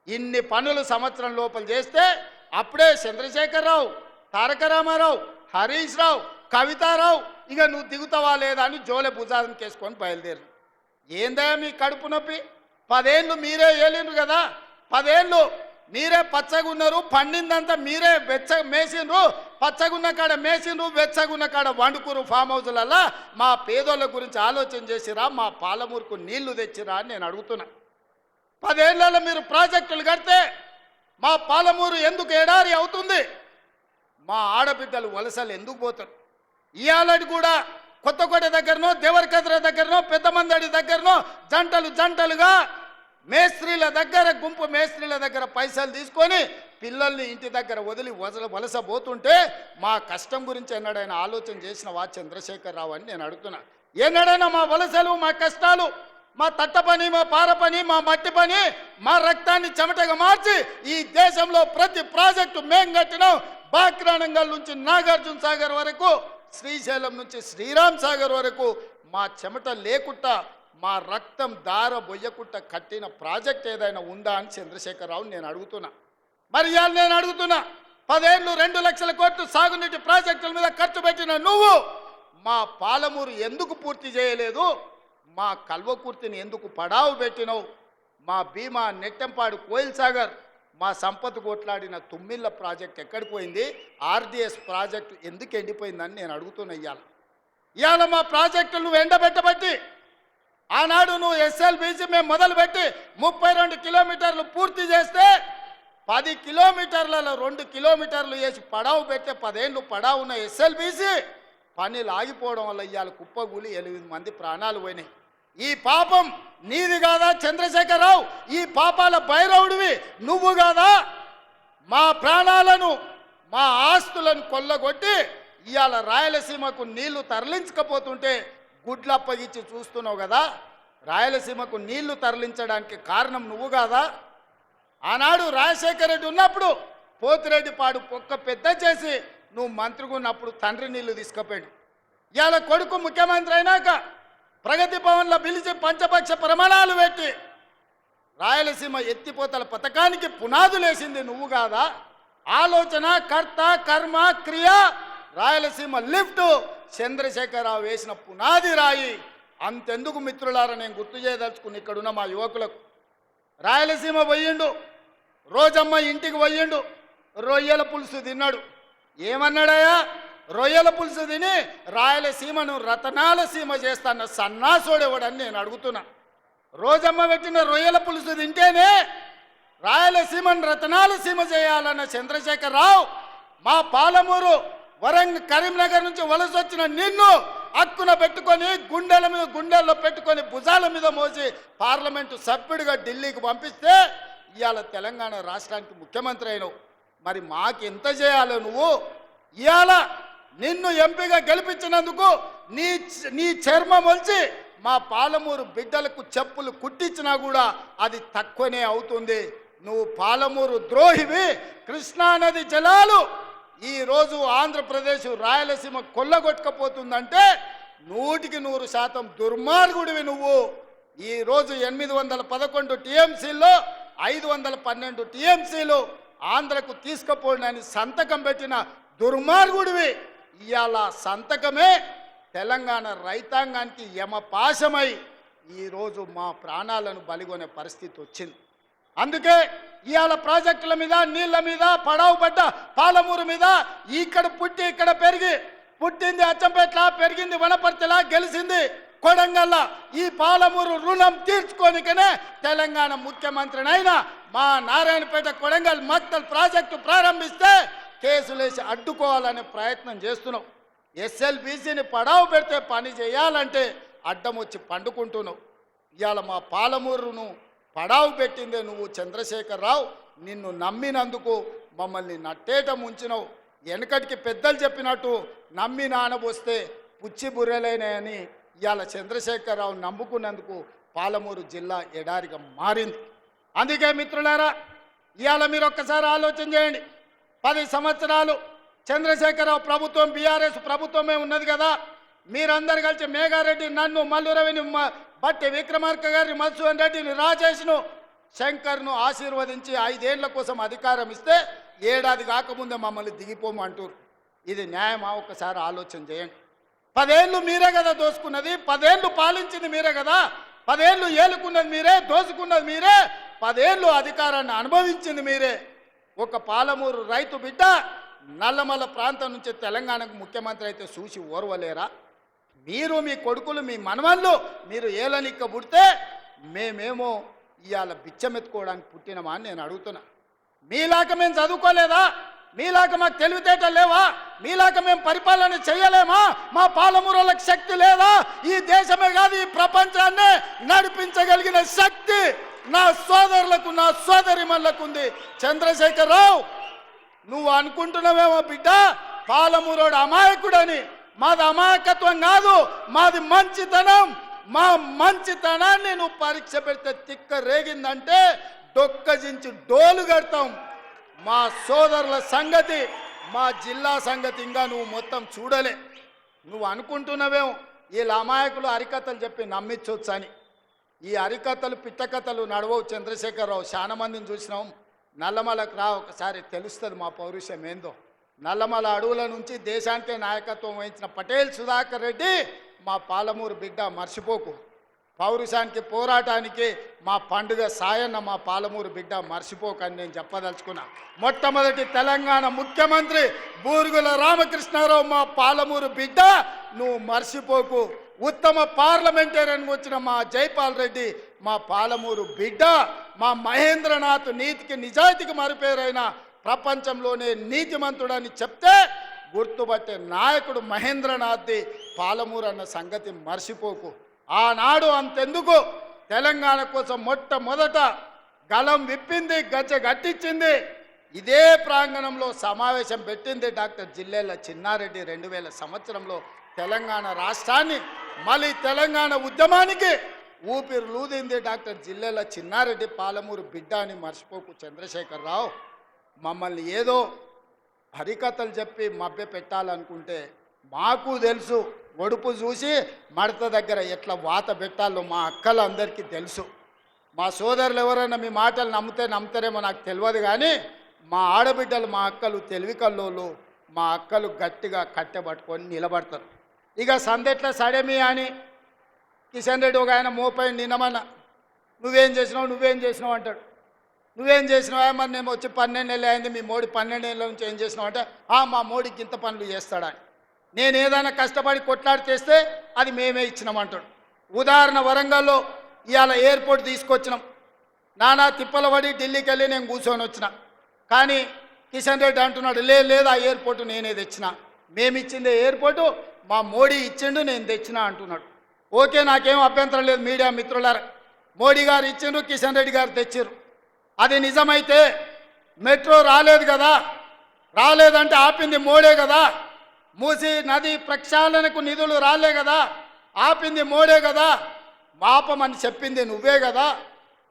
[SPEAKER 1] ఇన్ని పనులు సంవత్సరం లోపల చేస్తే అప్పుడే చంద్రశేఖరరావు, తారక రామారావు, హరీష్ రావు, కవితారావు ఇక నువ్వు దిగుతావా లేదా అని జోలె భుజాలను కేసుకొని బయలుదేరు. ఏందా మీ కడుపు నొప్పి? 10 ఏళ్ళు మీరే ఏలిండ్రు కదా, 10 ఏళ్ళు మీరే పచ్చగున్నారు, పండిందంతా మీరే మేసిండ్రు, పచ్చగున్న కాడ మేసిండ్రు, వెచ్చగున్న కాడ వండుకురు ఫామ్ హౌస్లల్లా. మా పేదోళ్ళ గురించి ఆలోచన చేసిరా? మా పాలమూరుకు నీళ్లు తెచ్చిరా అని నేను అడుగుతున్నా. 10 ఏళ్లలో మీరు ప్రాజెక్టులు కడితే మా పాలమూరు ఎందుకు ఎడారి అవుతుంది? మా ఆడబిడ్డలు వలసలు ఎందుకు పోతారు? ఇయాలటి కూడా కొత్తకోట దగ్గరనో, దేవరకద్ర దగ్గరనో, పెద్దమందడి దగ్గరనో జంటలుగా మేస్త్రీల దగ్గర, గుంపు మేస్త్రీల దగ్గర పైసలు తీసుకొని పిల్లల్ని ఇంటి దగ్గర వదిలి వలస పోతుంటే మా కష్టం గురించి ఎన్నడైనా ఆలోచన చేసిన వా చంద్రశేఖరరావు అని నేను అడుగుతున్నా. ఎన్నడైనా మా వలసలు, మా కష్టాలు, మా తట్ట పని, మా పార పని, మా మట్టి పని, మా రక్తాన్ని చెమటగా మార్చి ఈ దేశంలో ప్రతి ప్రాజెక్టు మేం కట్టినాం. బాక్రానంగల్ నుంచి నాగార్జున సాగర్ వరకు, శ్రీశైలం నుంచి శ్రీరామ్ సాగర్ వరకు మా చెమట లేకుండా, మా రక్తం దార బొయ్యకుట్ట కట్టిన ప్రాజెక్ట్ ఏదైనా ఉందా అని చంద్రశేఖరరావు నేను అడుగుతున్నా. మరి ఇవాళ నేను అడుగుతున్నా, 10 ఏళ్ళు 2 లక్షల కోట్లు సాగునీటి ప్రాజెక్టుల మీద ఖర్చు పెట్టిన నువ్వు మా పాలమూరు ఎందుకు పూర్తి చేయలేదు? మా కల్వకుర్తిని ఎందుకు పడావు పెట్టినవు? మా భీమా నెట్టెంపాడు కోయిల్ సాగర్ మా సంపత్ కొట్లాడిన తుమ్మిళ్ళ ప్రాజెక్ట్ ఎక్కడికి పోయింది, ఆర్డిఎస్ ప్రాజెక్టు ఎందుకు ఎండిపోయిందని నేను అడుగుతున్నా. ఇవాళ మా ప్రాజెక్టులు ఎండబెట్టబట్టి ఆనాడు నువ్వు ఎస్ఎల్బీసీ మేము మొదలుపెట్టి 32 కిలోమీటర్లు పూర్తి చేస్తే 10 కిలోమీటర్లలో 2 కిలోమీటర్లు వేసి పడావు పెడితే 10 ఏళ్ళు పడావు ఉన్న ఎస్ఎల్బీసీ పనులు ఆగిపోవడం వల్ల ఇవాళ కుప్పగూలి 8 మంది ప్రాణాలు పోయినాయి. ఈ పాపం నీది కాదా చంద్రశేఖరరావు? ఈ పాపాల భైరవుడివి నువ్వు కాదా? మా ప్రాణాలను మా ఆస్తులను కొల్లగొట్టి ఇవాళ రాయలసీమకు నీళ్లు తరలించకపోతుంటే గుడ్లు అప్పగిచ్చి చూస్తున్నావు కదా. రాయలసీమకు నీళ్లు తరలించడానికి కారణం నువ్వు కాదా? ఆనాడు రాజశేఖర రెడ్డి ఉన్నప్పుడు పోతిరెడ్డి పాడు పొక్క పెద్ద చేసి నువ్వు మంత్రిగా ఉన్నప్పుడు తండ్రి నీళ్లు తీసుకుపోయాడు. ఇవాళ కొడుకు ముఖ్యమంత్రి అయినాక ప్రగతి భవన్లో పిలిచి పంచపక్ష ప్రమాణాలు పెట్టి రాయలసీమ ఎత్తిపోతల పథకానికి పునాదులేసింది నువ్వు కాదా? ఆలోచన కర్త కర్మ క్రియ రాయలసీమ లిఫ్ట్ చంద్రశేఖరరావు వేసిన పునాది రాయి. అంతెందుకు మిత్రులారా, నేను గుర్తు చేయదలుచుకుని ఇక్కడున్న మా యువకులకు, రాయలసీమ పోయిండు, రోజమ్మ ఇంటికి పోయిండు, రొయ్యల పులుసు తిన్నాడు. ఏమన్నాడయా? రొయ్యల పులుసు తిని రాయలసీమను రతనాల సీమ చేస్తాన్న సన్నాసోడేవాడని నేను అడుగుతున్నా. రోజమ్మ పెట్టిన రొయ్యల పులుసు తింటేనే రాయలసీమను రతనాల సీమ చేయాలన్న చంద్రశేఖరరావు మా పాలమూరు కరీంనగర్ నుంచి వలస వచ్చిన నిన్ను హక్కున పెట్టుకొని గుండెల్లో పెట్టుకొని భుజాల మీద మోసి పార్లమెంటు సభ్యుడిగా ఢిల్లీకి పంపిస్తే ఇవాళ తెలంగాణ రాష్ట్రానికి ముఖ్యమంత్రి అయినవు. మరి మాకెంత చేయాలో నువ్వు? ఇవాళ నిన్ను ఎంపీగా గెలిపించినందుకు నీ చర్మం వచ్చి మా పాలమూరు బిడ్డలకు చెప్పులు కుట్టించినా కూడా అది తక్కువనే అవుతుంది. నువ్వు పాలమూరు ద్రోహివి. కృష్ణానది జలాలు ఈరోజు ఆంధ్రప్రదేశ్ రాయలసీమ కొల్లగొట్టకపోతుందంటే 100% దుర్మార్గుడివి నువ్వు. ఈరోజు 811 టీఎంసీల్లో 512 టీఎంసీలు ఆంధ్రకు తీసుకుపోయినని సంతకం పెట్టిన దుర్మార్గుడివి. ఇవాళ సంతకమే తెలంగాణ రైతాంగానికి యమపాశమై ఈరోజు మా ప్రాణాలను బలిగొనే పరిస్థితి వచ్చింది. అందుకే ఇవాళ ప్రాజెక్టుల మీద నీళ్ల మీద పడావు పడ్డ పాలమూరు మీద ఇక్కడ పుట్టి ఇక్కడ పెరిగి, పుట్టింది అచ్చంపేట్ల, పెరిగింది వనపర్తిలా, గెలిచింది కొడంగల్లా. ఈ పాలమూరు రుణం తీర్చుకోనికనే తెలంగాణ ముఖ్యమంత్రినైనా మా నారాయణపేట కొడంగల్ మక్తల్ ప్రాజెక్టు ప్రారంభిస్తే కేసులేసి అడ్డుకోవాలనే ప్రయత్నం చేస్తున్నావు. ఎస్ఎల్బీసీని పడావు పెడితే పని చేయాలంటే అడ్డం వచ్చి పండుకుంటున్నావు. ఇవాళ మా పాలమూరును పడావు పెట్టిందే నువ్వు చంద్రశేఖరరావు. నిన్ను నమ్మినందుకు మమ్మల్ని నట్టేట ముంచినవు. వెనకటికి పెద్దలు చెప్పినట్టు నమ్మి నానబోస్తే పుచ్చి బుర్రెలేనని ఇవాళ చంద్రశేఖరరావు నమ్ముకున్నందుకు పాలమూరు జిల్లా ఎడారిగా మారింది. అందుకే మిత్రులారా, ఇవాళ మీరు ఒక్కసారి ఆలోచన చేయండి. 10 సంవత్సరాలు చంద్రశేఖరరావు ప్రభుత్వం, బీఆర్ఎస్ ప్రభుత్వమే ఉన్నది కదా. మీరందరు కలిసి మేఘారెడ్డి, నన్ను, మల్లురవిని, బట్టి విక్రమార్క గారిని, మధుసూదన్ రెడ్డిని, రాజేష్ను, శంకర్ను ఆశీర్వదించి 5 ఏళ్ల కోసం అధికారం ఇస్తే ఏడాది కాకముందే మమ్మల్ని దిగిపోమంటారు. ఇది న్యాయమా? ఒక్కసారి ఆలోచన చేయండి. 10 ఏళ్ళు మీరే కదా దోసుకున్నది, 10 ఏళ్ళు పాలించింది మీరే కదా, 10 ఏళ్ళు ఏలుకున్నది మీరే, దోసుకున్నది మీరే, 10 ఏళ్ళు అధికారాన్ని అనుభవించింది మీరే. ఒక పాలమూరు రైతు బిడ్డ నల్లమల్ల ప్రాంతం నుంచి తెలంగాణకు ముఖ్యమంత్రి అయితే చూసి ఓర్వలేరా? మీరు, మీ కొడుకులు, మీ మనవళ్ళు మీరు ఏలనిక్క పుడితే మేమేమో ఇవాళ బిచ్చమెత్తుకోవడానికి పుట్టినమా అని నేను అడుగుతున్నా. మీలాక మేము చదువుకోలేదా? మీలాక మాకు తెలివితేటలు లేవా? మీలాక మేము పరిపాలన చేయలేమా? మా పాలమూరులకు శక్తి లేదా? ఈ దేశమే కాదు ఈ ప్రపంచాన్నే నడిపించగలిగిన శక్తి నా సోదరులకు, నా సోదరిమణులకు ఉంది. చంద్రశేఖరరావు, నువ్వు అనుకుంటున్నావేమో బిడ్డ పాలమూరోడు అమాయకుడని. మాది అమాయకత్వం కాదు, మాది మంచితనం. మా మంచితనాన్ని నువ్వు పరీక్ష పెడితే తిక్క రేగిందంటే డొక్కజించి డోలు కడతాం. మా సోదరుల సంగతి, మా జిల్లా సంగతి ఇంకా నువ్వు మొత్తం చూడలే. నువ్వు అనుకుంటున్నావేమో వీళ్ళ అమాయకులు హరికథలు చెప్పి నమ్మించవచ్చు అని. ఈ హరికథలు పిట్టకథలు నడవవు చంద్రశేఖరరావు. చాలా మందిని చూసినాం. నల్లమలకు రా, ఒకసారి తెలుస్తుంది మా పౌరుషం ఏందో. నల్లమల అడవుల నుంచి దేశానికే నాయకత్వం వహించిన పటేల్ సుధాకర్ రెడ్డి మా పాలమూరు బిడ్డ, మర్చిపోకు. పౌరుషానికి పోరాటానికి మా పండుగ సాయన్న మా పాలమూరు బిడ్డ మర్చిపోకని నేను చెప్పదలుచుకున్నా. మొట్టమొదటి తెలంగాణ ముఖ్యమంత్రి బూరుగుల రామకృష్ణారావు మా పాలమూరు బిడ్డ, నువ్వు మర్చిపోకు. ఉత్తమ పార్లమెంటేరియన్ వచ్చిన మా జైపాల్ రెడ్డి మా పాలమూరు బిడ్డ, మా మహేంద్రనాథ్ నీతికి నిజాయితీకి మరుపేరైన ప్రపంచంలోనే నీతిమంతుడని చెప్తే గుర్తుపట్టే నాయకుడు మహేంద్రనాథ్ది పాలమూరు అన్న సంగతి మర్చిపోకు. ఆనాడు అంతెందుకు తెలంగాణ కోసం మొట్టమొదట గలం విప్పింది, గజ్జ గట్టించింది, ఇదే ప్రాంగణంలో సమావేశం పెట్టింది డాక్టర్ జిల్లెళ్ళ చిన్నారెడ్డి. 2000 సంవత్సరంలో తెలంగాణ రాష్ట్రాన్ని మళ్ళీ తెలంగాణ ఉద్యమానికి ఊపిరి లూదింది డాక్టర్ జిల్లెళ్ళ చిన్నారెడ్డి పాలమూరు బిడ్డ అని మర్చిపోకు చంద్రశేఖరరావు. మమ్మల్ని ఏదో హరికథలు చెప్పి మభ్య పెట్టాలనుకుంటే మాకు తెలుసు, ఒడుపు చూసి మడత దగ్గర ఎట్లా వాత పెట్టాలో మా అక్కలందరికీ తెలుసు. మా సోదరులు ఎవరైనా మీ మాటలు నమ్ముతారేమో నాకు తెలియదు, కానీ మా ఆడబిడ్డలు మా అక్కలు తెలివి కల్లోళ్ళు, మా అక్కలు గట్టిగా కట్టెబట్టుకొని నిలబడతారు. ఇక సందెట్ల సడేమి అని కిషన్ రెడ్డి ఒక ఆయన మోపై నిన్నమన్న నువ్వేం చేసినావు అంటాడు. నువ్వేం చేసినావా? మరి నేను వచ్చి 12 నెలలు అయింది, మీ మోడీ 12 ఏళ్ళ నుంచి ఏం చేసినావు అంటే మా మోడీకి ఇంత పనులు చేస్తాడని. నేను ఏదైనా కష్టపడి కొట్లాడి చేస్తే అది మేమే ఇచ్చినామంటాడు. ఉదాహరణ వరంగల్లో ఇవాళ ఎయిర్పోర్ట్ తీసుకొచ్చినాం, నానా తిప్పల పడి ఢిల్లీకి వెళ్ళి నేను కూర్చొని వచ్చిన. కానీ కిషన్ రెడ్డి అంటున్నాడు లేదు ఆ ఎయిర్పోర్టు నేనే తెచ్చిన, మేమిచ్చిందే ఎయిర్పోర్టు మా మోడీ ఇచ్చిండు నేను తెచ్చిన అంటున్నాడు. ఓకే, నాకేం అభ్యంతరం లేదు మీడియా మిత్రులారా, మోడీ గారు ఇచ్చిండ్రు, కిషన్ రెడ్డి గారు తెచ్చిర్రు. అది నిజమైతే మెట్రో రాలేదు కదా, రాలేదంటే ఆపింది మోడే కదా. మూసి నది ప్రక్షాళనకు నిధులు రాలే కదా, ఆపింది మోడే కదా. మాపమని చెప్పింది నువ్వే కదా.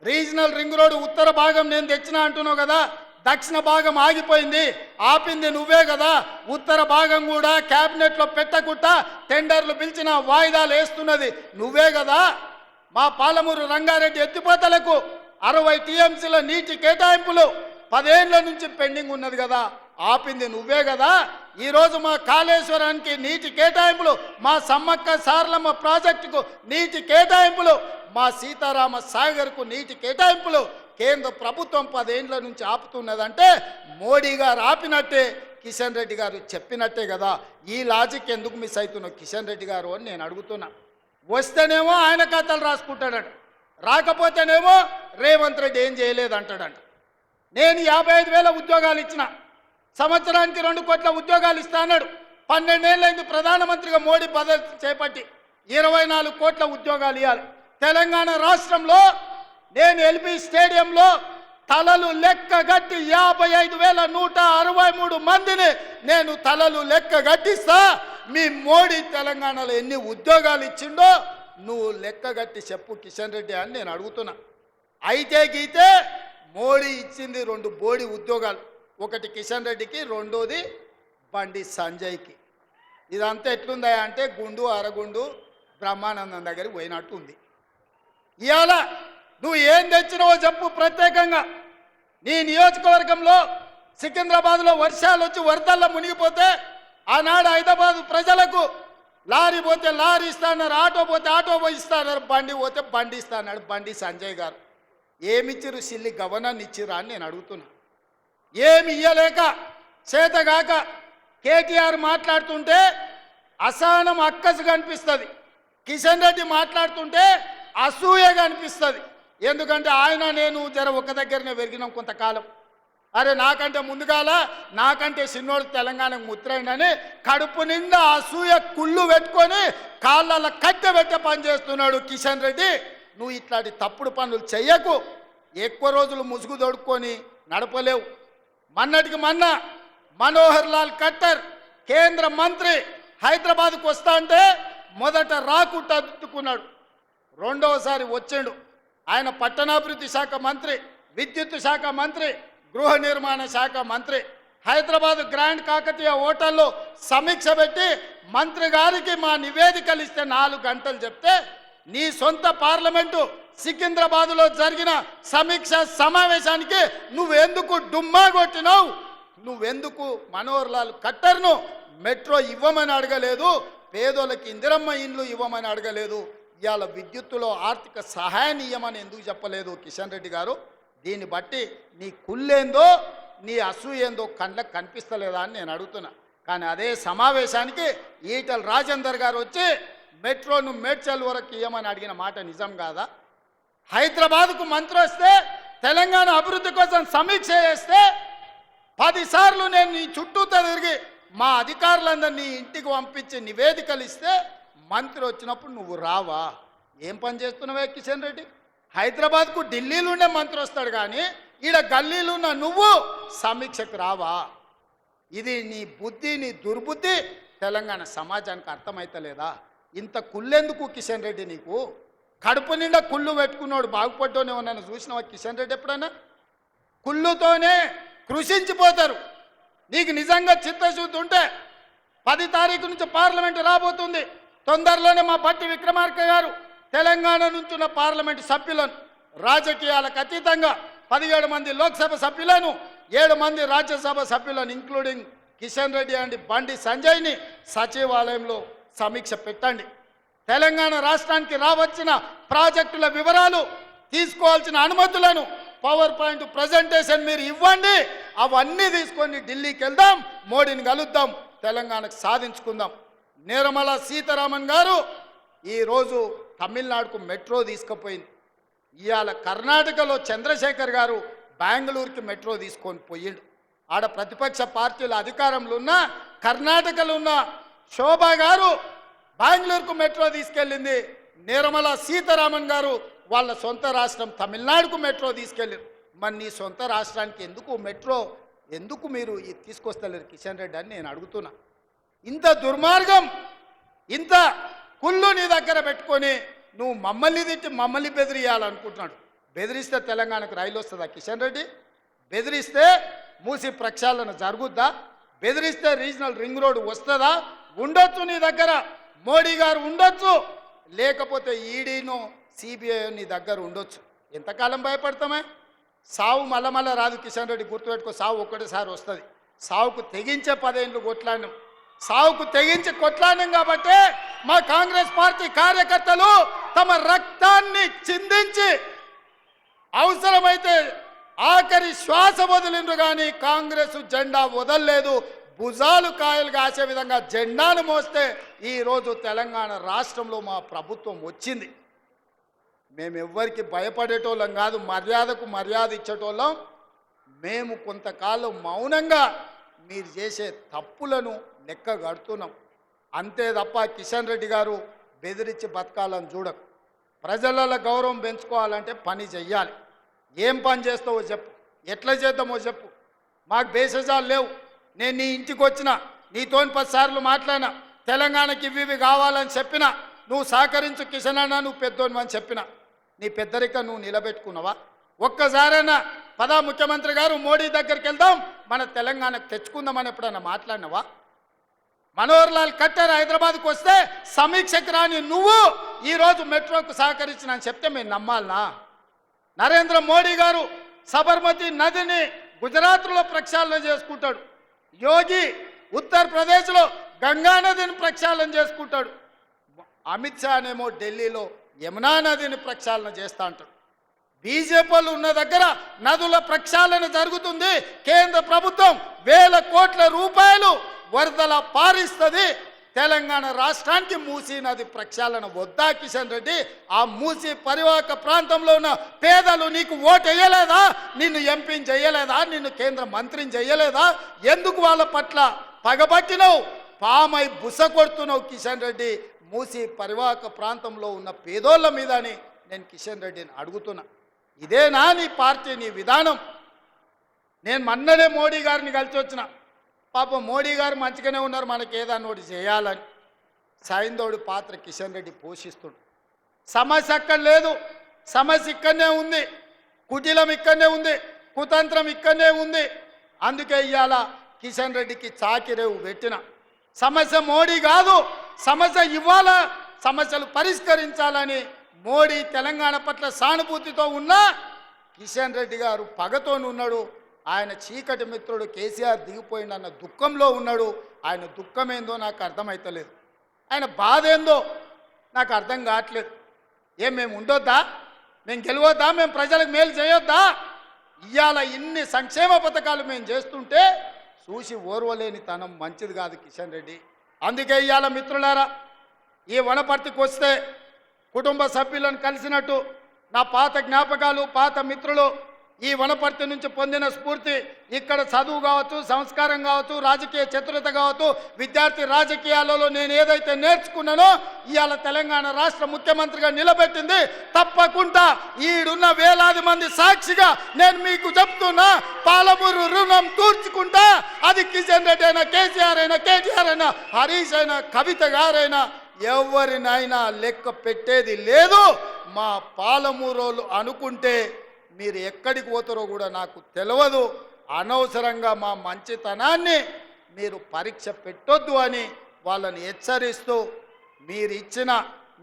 [SPEAKER 1] రీజనల్ రింగ్ రోడ్డు ఉత్తర భాగం నేను తెచ్చినా అంటున్నావు కదా, దక్షిణ భాగం ఆగిపోయింది, ఆపింది నువ్వే కదా. ఉత్తర భాగం కూడా క్యాబినెట్లో పెట్టకుండా టెండర్లు పిలిచిన వాయిదాలు వేస్తున్నది నువ్వే కదా. మా పాలమూరు రంగారెడ్డి ఎత్తిపోతలకు 60 టీఎంసీల నీటి కేటాయింపులు 10 ఏళ్ల నుంచి పెండింగ్ ఉన్నది కదా, ఆపింది నువ్వే కదా. ఈరోజు మా కాళేశ్వరానికి నీటి కేటాయింపులు, మా సమ్మక్క సారలమ్మ ప్రాజెక్టుకు నీటి కేటాయింపులు, మా సీతారామ సాగర్కు నీటి కేటాయింపులు కేంద్ర ప్రభుత్వం 10 ఏళ్ల నుంచి ఆపుతున్నదంటే మోడీ గారు ఆపినట్టే, కిషన్ రెడ్డి గారు చెప్పినట్టే కదా. ఈ లాజిక్ ఎందుకు మిస్ అవుతున్నావు కిషన్ రెడ్డి గారు అని నేను అడుగుతున్నా. వస్తేనేమో ఆయన కథలు రాసుకుంటాడట, రాకపోతేనేమో రేవంత్ రెడ్డి ఏం చేయలేదంటాడంట. నేను 55,000 ఉద్యోగాలు ఇచ్చిన, సంవత్సరానికి 2 కోట్ల ఉద్యోగాలు ఇస్తా అన్నాడు. 12 ఏళ్ళైంది ప్రధానమంత్రిగా మోడీ పదవి చేపట్టి 24 కోట్ల ఉద్యోగాలు ఇవ్వాలి. తెలంగాణ రాష్ట్రంలో నేను ఎల్బీ స్టేడియంలో తలలు లెక్క గట్టి 55,163 మందిని నేను తలలు లెక్క గట్టిస్తా. మీ మోడీ తెలంగాణలో ఎన్ని ఉద్యోగాలు ఇచ్చిండో నువ్వు లెక్క గట్టి చెప్పు కిషన్ రెడ్డి అని నేను అడుగుతున్నా. అయితే గీతే మోడీ ఇచ్చింది 2 బోడి ఉద్యోగాలు, ఒకటి కిషన్ రెడ్డికి, రెండోది బండి సంజయ్కి. ఇదంతా ఎట్లుందా అంటే గుండు అరగుండు బ్రహ్మానందం దగ్గరికి పోయినట్టు ఉంది. ఇవాళ నువ్వు ఏం తెచ్చినావో చెప్పు. ప్రత్యేకంగా నీ నియోజకవర్గంలో సికింద్రాబాద్లో వర్షాలు వచ్చి వరదల్లో మునిగిపోతే ఆనాడు హైదరాబాద్ ప్రజలకు లారీ పోతే లారీ ఇస్తాన్నారు, ఆటో పోతే ఆటో ఇస్తాన్నారు, బండి పోతే బండి ఇస్తాన్నాడు బండి సంజయ్ గారు. ఏమిచ్చిరు? సిల్లి గవర్నర్ ఇచ్చిరా అని నేను అడుగుతున్నా. ఏమి ఇయ్యలేక చేతగాక కేటీఆర్ మాట్లాడుతుంటే అసహనం అక్కసుగా అనిపిస్తుంది, కిషన్ రెడ్డి మాట్లాడుతుంటే అసూయగా అనిపిస్తుంది. ఎందుకంటే ఆయన నేను జర ఒక దగ్గరనే పెరిగినాం కొంతకాలం. అరే నాకంటే ముందుగాల నాకంటే చిన్నోడు తెలంగాణకు ముద్రైందని కడుపు నిండా అసూయ కుళ్ళు పెట్టుకొని కాళ్ళ కట్టె పెట్టే పని చేస్తున్నాడు కిషన్ రెడ్డి. నువ్వు ఇట్లాంటి తప్పుడు పనులు చెయ్యకు. ఎక్కువ రోజులు ముసుగు దొడుక్కొని నడపలేవు. మొన్నటికి మొన్న మనోహర్ లాల్ ఖట్టర్ కేంద్ర మంత్రి హైదరాబాద్కు వస్తా అంటే మొదట రాకుండా అద్దుకున్నాడు, రెండవసారి వచ్చిండు. ఆయన పట్టణాభివృద్ధి శాఖ మంత్రి, విద్యుత్ శాఖ మంత్రి, గృహ నిర్మాణ శాఖ మంత్రి. హైదరాబాద్ గ్రాండ్ కాకతీయ హోటల్లో సమీక్ష పెట్టి మంత్రి గారికి మా నివేదికలు ఇస్తే 4 గంటలు చెప్తే నీ సొంత పార్లమెంటు సికింద్రాబాద్లో జరిగిన సమీక్ష సమావేశానికి నువ్వెందుకు డుమ్మా కొట్టినావు? నువ్వెందుకు మనోహర్ లాల్ ఖట్టర్ను మెట్రో ఇవ్వమని అడగలేదు, పేదోళ్ళకి ఇందిరమ్మ ఇండ్లు ఇవ్వమని అడగలేదు, ఇవాళ విద్యుత్తులో ఆర్థిక సహాయాన్ని ఇవ్వమని ఎందుకు చెప్పలేదు కిషన్ రెడ్డి గారు? దీన్ని బట్టి నీ కుళ్ళేందో నీ అసూయేందో కళ్ళకు కనిపిస్తలేదా అని నేను అడుగుతున్నా. కానీ అదే సమావేశానికి ఈటల రాజేందర్ గారు వచ్చి మెట్రోను మేడ్చల్ వరకు ఇవ్వమని అడిగిన మాట నిజం కాదా? హైదరాబాద్కు మంత్రి వస్తే తెలంగాణ అభివృద్ధి కోసం సమీక్ష చేస్తే 10 సార్లు నేను నీ చుట్టూతో తిరిగి మా అధికారులందరినీ ఇంటికి పంపించి నివేదికలు ఇస్తే మంత్రి వచ్చినప్పుడు నువ్వు రావా? ఏం పని చేస్తున్నావే కిషన్ రెడ్డి? హైదరాబాద్కు ఢిల్లీలో ఉండే మంత్రి వస్తాడు కానీ ఈడ గల్లీలో ఉన్న నువ్వు సమీక్షకు రావా? ఇది నీ బుద్ధి, నీ దుర్బుద్ధి తెలంగాణ సమాజానికి అర్థమైతలేదా? ఇంత కుళ్ళెందుకు కిషన్ రెడ్డి నీకు? కడుపు నిండా కుళ్ళు పెట్టుకున్నాడు బాగుపడ్డోనే ఉన్నాను చూసినావా కిషన్ రెడ్డి ఎప్పుడైనా? కుళ్ళుతోనే కృషించిపోతారు. నీకు నిజంగా చిత్తశుద్ధి ఉంటే 10 తారీఖు నుంచి పార్లమెంటు రాబోతుంది. తొందరలోనే మా బట్టి విక్రమార్క గారు తెలంగాణ నుంచి ఉన్న పార్లమెంటు సభ్యులను రాజకీయాలకు అతీతంగా 17 మంది లోక్సభ సభ్యులను 7 మంది రాజ్యసభ సభ్యులను ఇంక్లూడింగ్ కిషన్ రెడ్డి అండ్ బండి సంజయ్ని సచివాలయంలో సమీక్ష పెట్టండి. తెలంగాణ రాష్ట్రానికి రావచ్చిన ప్రాజెక్టుల వివరాలు, తీసుకోవాల్సిన అనుమతులను పవర్ పాయింట్ ప్రజెంటేషన్ మీరు ఇవ్వండి. అవన్నీ తీసుకొని ఢిల్లీకి వెళ్దాం, మోడీని కలుద్దాం, తెలంగాణకు సాధించుకుందాం. నిర్మల సీతారామన్ గారు ఈరోజు తమిళనాడుకు మెట్రో తీసుకుపోయింది. ఇవాళ కర్ణాటకలో చంద్రశేఖర్ గారు బెంగళూరుకి మెట్రో తీసుకొని పోయిండు. ఆడ ప్రతిపక్ష పార్టీల అధికారంలో ఉన్న కర్ణాటకలో ఉన్న శోభా గారు బెంగళూరుకు మెట్రో తీసుకెళ్ళింది. నిర్మల సీతారామన్ గారు వాళ్ళ సొంత రాష్ట్రం తమిళనాడుకు మెట్రో తీసుకెళ్ళారు. మరి నీ సొంత రాష్ట్రానికి ఎందుకు మెట్రో ఎందుకు మీరు తీసుకొస్తలేరు కిషన్ రెడ్డి అని నేను అడుగుతున్నా. ఇంత దుర్మార్గం, ఇంత కుళ్ళు నీ దగ్గర పెట్టుకొని నువ్వు మమ్మల్ని తిట్టి మమ్మల్ని బెదిరియాలనుకుంటున్నాడు. బెదిరిస్తే తెలంగాణకు రైలు వస్తుందా కిషన్ రెడ్డి? బెదిరిస్తే మూసి ప్రక్షాళన జరుగుద్దా? బెదిరిస్తే రీజనల్ రింగ్ రోడ్ వస్తుందా? ఉండొచ్చు నీ దగ్గర, మోడీ గారు ఉండొచ్చు, లేకపోతే ఈడీను సిబిఐ నీ దగ్గర ఉండొచ్చు. ఎంతకాలం భయపడతామే? సావు మళ్ళా రాదు కిషన్ రెడ్డి, గుర్తుపెట్టుకో. సావు ఒక్కటిసారి వస్తుంది. సావుకు తెగించే 10 ఏళ్ళు కొట్లాడినాం, సావుకు తెగించి కొట్లాడినాం కాబట్టి మా కాంగ్రెస్ పార్టీ కార్యకర్తలు తమ రక్తాన్ని చిందించి అవసరమైతే ఆఖరి శ్వాస వదిలిండ్రు కానీ కాంగ్రెస్ జెండా వదలలేదు. భుజాలు కాయలు కాసే విధంగా జెండాను మోస్తే ఈరోజు తెలంగాణ రాష్ట్రంలో మా ప్రభుత్వం వచ్చింది. మేము ఎవ్వరికి భయపడేటోళ్ళం కాదు, మర్యాదకు మర్యాద ఇచ్చేటోళ్ళం. మేము కొంతకాలం మౌనంగా మీరు చేసే తప్పులను లెక్క కడుతున్నాం అంతే తప్ప కిషన్ రెడ్డి గారు బెదిరించి బతకాలని చూడకు. ప్రజలలో గౌరవం పెంచుకోవాలంటే పని చెయ్యాలి. ఏం పని చేస్తావో చెప్పు, ఎట్లా చేద్దామో చెప్పు. మాకు బేసజాలు లేవు. నేను నీ ఇంటికి వచ్చిన, నీతో 10 సార్లు మాట్లాడినా, తెలంగాణకి ఇవి కావాలని చెప్పినా, నువ్వు సహకరించు కిషన్ అన్న, నువ్వు పెద్దోని అని చెప్పిన. నీ పెద్దరిక నువ్వు నిలబెట్టుకున్నావా? ఒక్కసారైనా పదా ముఖ్యమంత్రి గారు మోడీ దగ్గరికి వెళ్దాం, మన తెలంగాణకు తెచ్చుకుందామని ఎప్పుడన్నా మాట్లాడినవా? మనోహర్ లాల్ ఖట్టర్ హైదరాబాద్కు వస్తే సమీక్షకు రాని నువ్వు ఈరోజు మెట్రోకు సహకరించిన అని చెప్తే మేము నమ్మాలనా? నరేంద్ర మోడీ గారు సబర్మతి నదిని గుజరాత్లో ప్రక్షాళన చేసుకుంటాడు. యోగి ఉత్తరప్రదేశ్లో గంగా నదిని ప్రక్షాళన చేసుకుంటాడు. అమిత్ షానేమో ఢిల్లీలో యమునా నదిని ప్రక్షాళన చేస్తా అంటాడు. బీజేపీలు ఉన్న దగ్గర నదుల ప్రక్షాళన జరుగుతుంది. కేంద్ర ప్రభుత్వం 1000 కోట్ల రూపాయలు వరదల పారిస్తుంది. తెలంగాణ రాష్ట్రానికి మూసీ నది ప్రక్షాళన వద్దా కిషన్ రెడ్డి? ఆ మూసీ పరివాహక ప్రాంతంలో ఉన్న పేదలు నీకు ఓటు వేయలేదా? నిన్ను ఎంపీని చేయలేదా? నిన్ను కేంద్ర మంత్రిని చేయలేదా? ఎందుకు వాళ్ళ పట్ల పగబట్టినవు? పామై బుస కొడుతున్నావు కిషన్ రెడ్డి మూసీ పరివాహక ప్రాంతంలో ఉన్న పేదోళ్ళ మీద అని నేను కిషన్ రెడ్డిని అడుగుతున్నా. ఇదేనా నీ పార్టీ, నీ విధానం? నేను మొన్ననే మోడీ గారిని కలిసి వచ్చిన. పాపం మోడీ గారు మంచిగానే ఉన్నారు, మనకి ఏదన్నా ఒకటి చేయాలని. సాయిందోడి పాత్ర కిషన్ రెడ్డి పోషిస్తుడు. సమస్య అక్కడ లేదు, సమస్య ఇక్కడనే ఉంది, కుటిలం ఇక్కడనే ఉంది, కుతంత్రం ఇక్కడనే ఉంది. అందుకే ఇవాళ కిషన్ రెడ్డికి చాకిరేవు పెట్టిన. సమస్య మోడీ కాదు, సమస్య ఇవ్వాల, సమస్యలు పరిష్కరించాలని మోడీ తెలంగాణ పట్ల సానుభూతితో ఉన్నా కిషన్ రెడ్డి గారు పగతో ఉన్నాడు. ఆయన చీకటి మిత్రుడు కేసీఆర్ దిగిపోయిందన్న దుఃఖంలో ఉన్నాడు. ఆయన దుఃఖం ఏందో నాకు అర్థమవుతలేదు, ఆయన బాధ ఏందో నాకు అర్థం కావట్లేదు. మేము ఉండొద్దా? మేము గెలవద్దా? మేము ప్రజలకు మేలు చేయొద్దా? ఇవాళ ఇన్ని సంక్షేమ పథకాలు మేము చేస్తుంటే చూసి ఓర్వలేని తనం మంచిది కాదు కిషన్ రెడ్డి. అందుకే ఇవాళ మిత్రులారా, ఈ వనపర్తికి వస్తే కుటుంబ సభ్యులను కలిసినట్టు నా పాత జ్ఞాపకాలు, పాత మిత్రులు, ఈ వనపర్తి నుంచి పొందిన స్ఫూర్తి, ఇక్కడ చదువు కావచ్చు, సంస్కారం కావచ్చు, రాజకీయ చతురత కావచ్చు, విద్యార్థి రాజకీయాలలో నేను ఏదైతే నేర్చుకున్నానో ఇవాళ తెలంగాణ రాష్ట్ర ముఖ్యమంత్రిగా నిలబెట్టింది. తప్పకుండా ఈడున్న వేలాది మంది సాక్షిగా నేను మీకు చెప్తున్నా, పాలమూరు రుణం తీర్చుకుంటా. అది కిషన్ రెడ్డి అయినా, కేసీఆర్ అయినా, కేటీఆర్ అయినా, హరీష్ అయినా, కవిత గారైనా ఎవరినైనా లెక్క పెట్టేది లేదు. మా పాలమూరోళ్ళు అనుకుంటే మీరు ఎక్కడికి పోతారో కూడా నాకు తెలియదు. అనవసరంగా మా మంచితనాన్ని మీరు పరీక్ష పెట్టొద్దు అని వాళ్ళని హెచ్చరిస్తూ,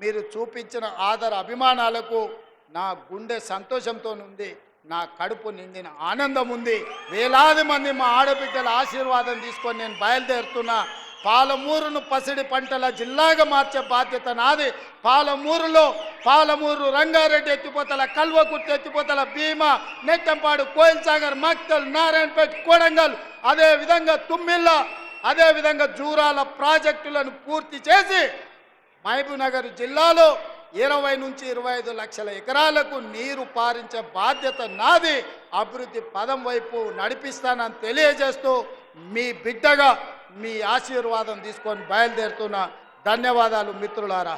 [SPEAKER 1] మీరు చూపించిన ఆదర అభిమానాలకు నా గుండె సంతోషంతో ఉంది, నా కడుపు నిండిన ఆనందం ఉంది. వేలాది మంది మా ఆడబిడ్డల ఆశీర్వాదం తీసుకొని నేను బయలుదేరుతున్నా. పాలమూరును పసిడి పంటల జిల్లాగా మార్చే బాధ్యత నాది. పాలమూరు, రంగారెడ్డి ఎత్తిపోతల, కల్వకుర్తి ఎత్తిపోతల, భీమా, నెట్టంపాడు, కోయిల్ సాగర్, మక్తల్, నారాయణపేట, కొడంగల్, అదేవిధంగా తుమ్మిళ్ళ, అదేవిధంగా జూరాల ప్రాజెక్టులను పూర్తి చేసి మహబూబ్నగర్ జిల్లాలో 20 నుంచి 25 లక్షల ఎకరాలకు నీరు పారించే బాధ్యత నాది. అభివృద్ధి పదం వైపు నడిపిస్తానని తెలియజేస్తూ మీ బిడ్డగా మీ ఆశీర్వాదం తీసుకొని బయలుదేరుతున్న. ధన్యవాదాలు మిత్రులారా.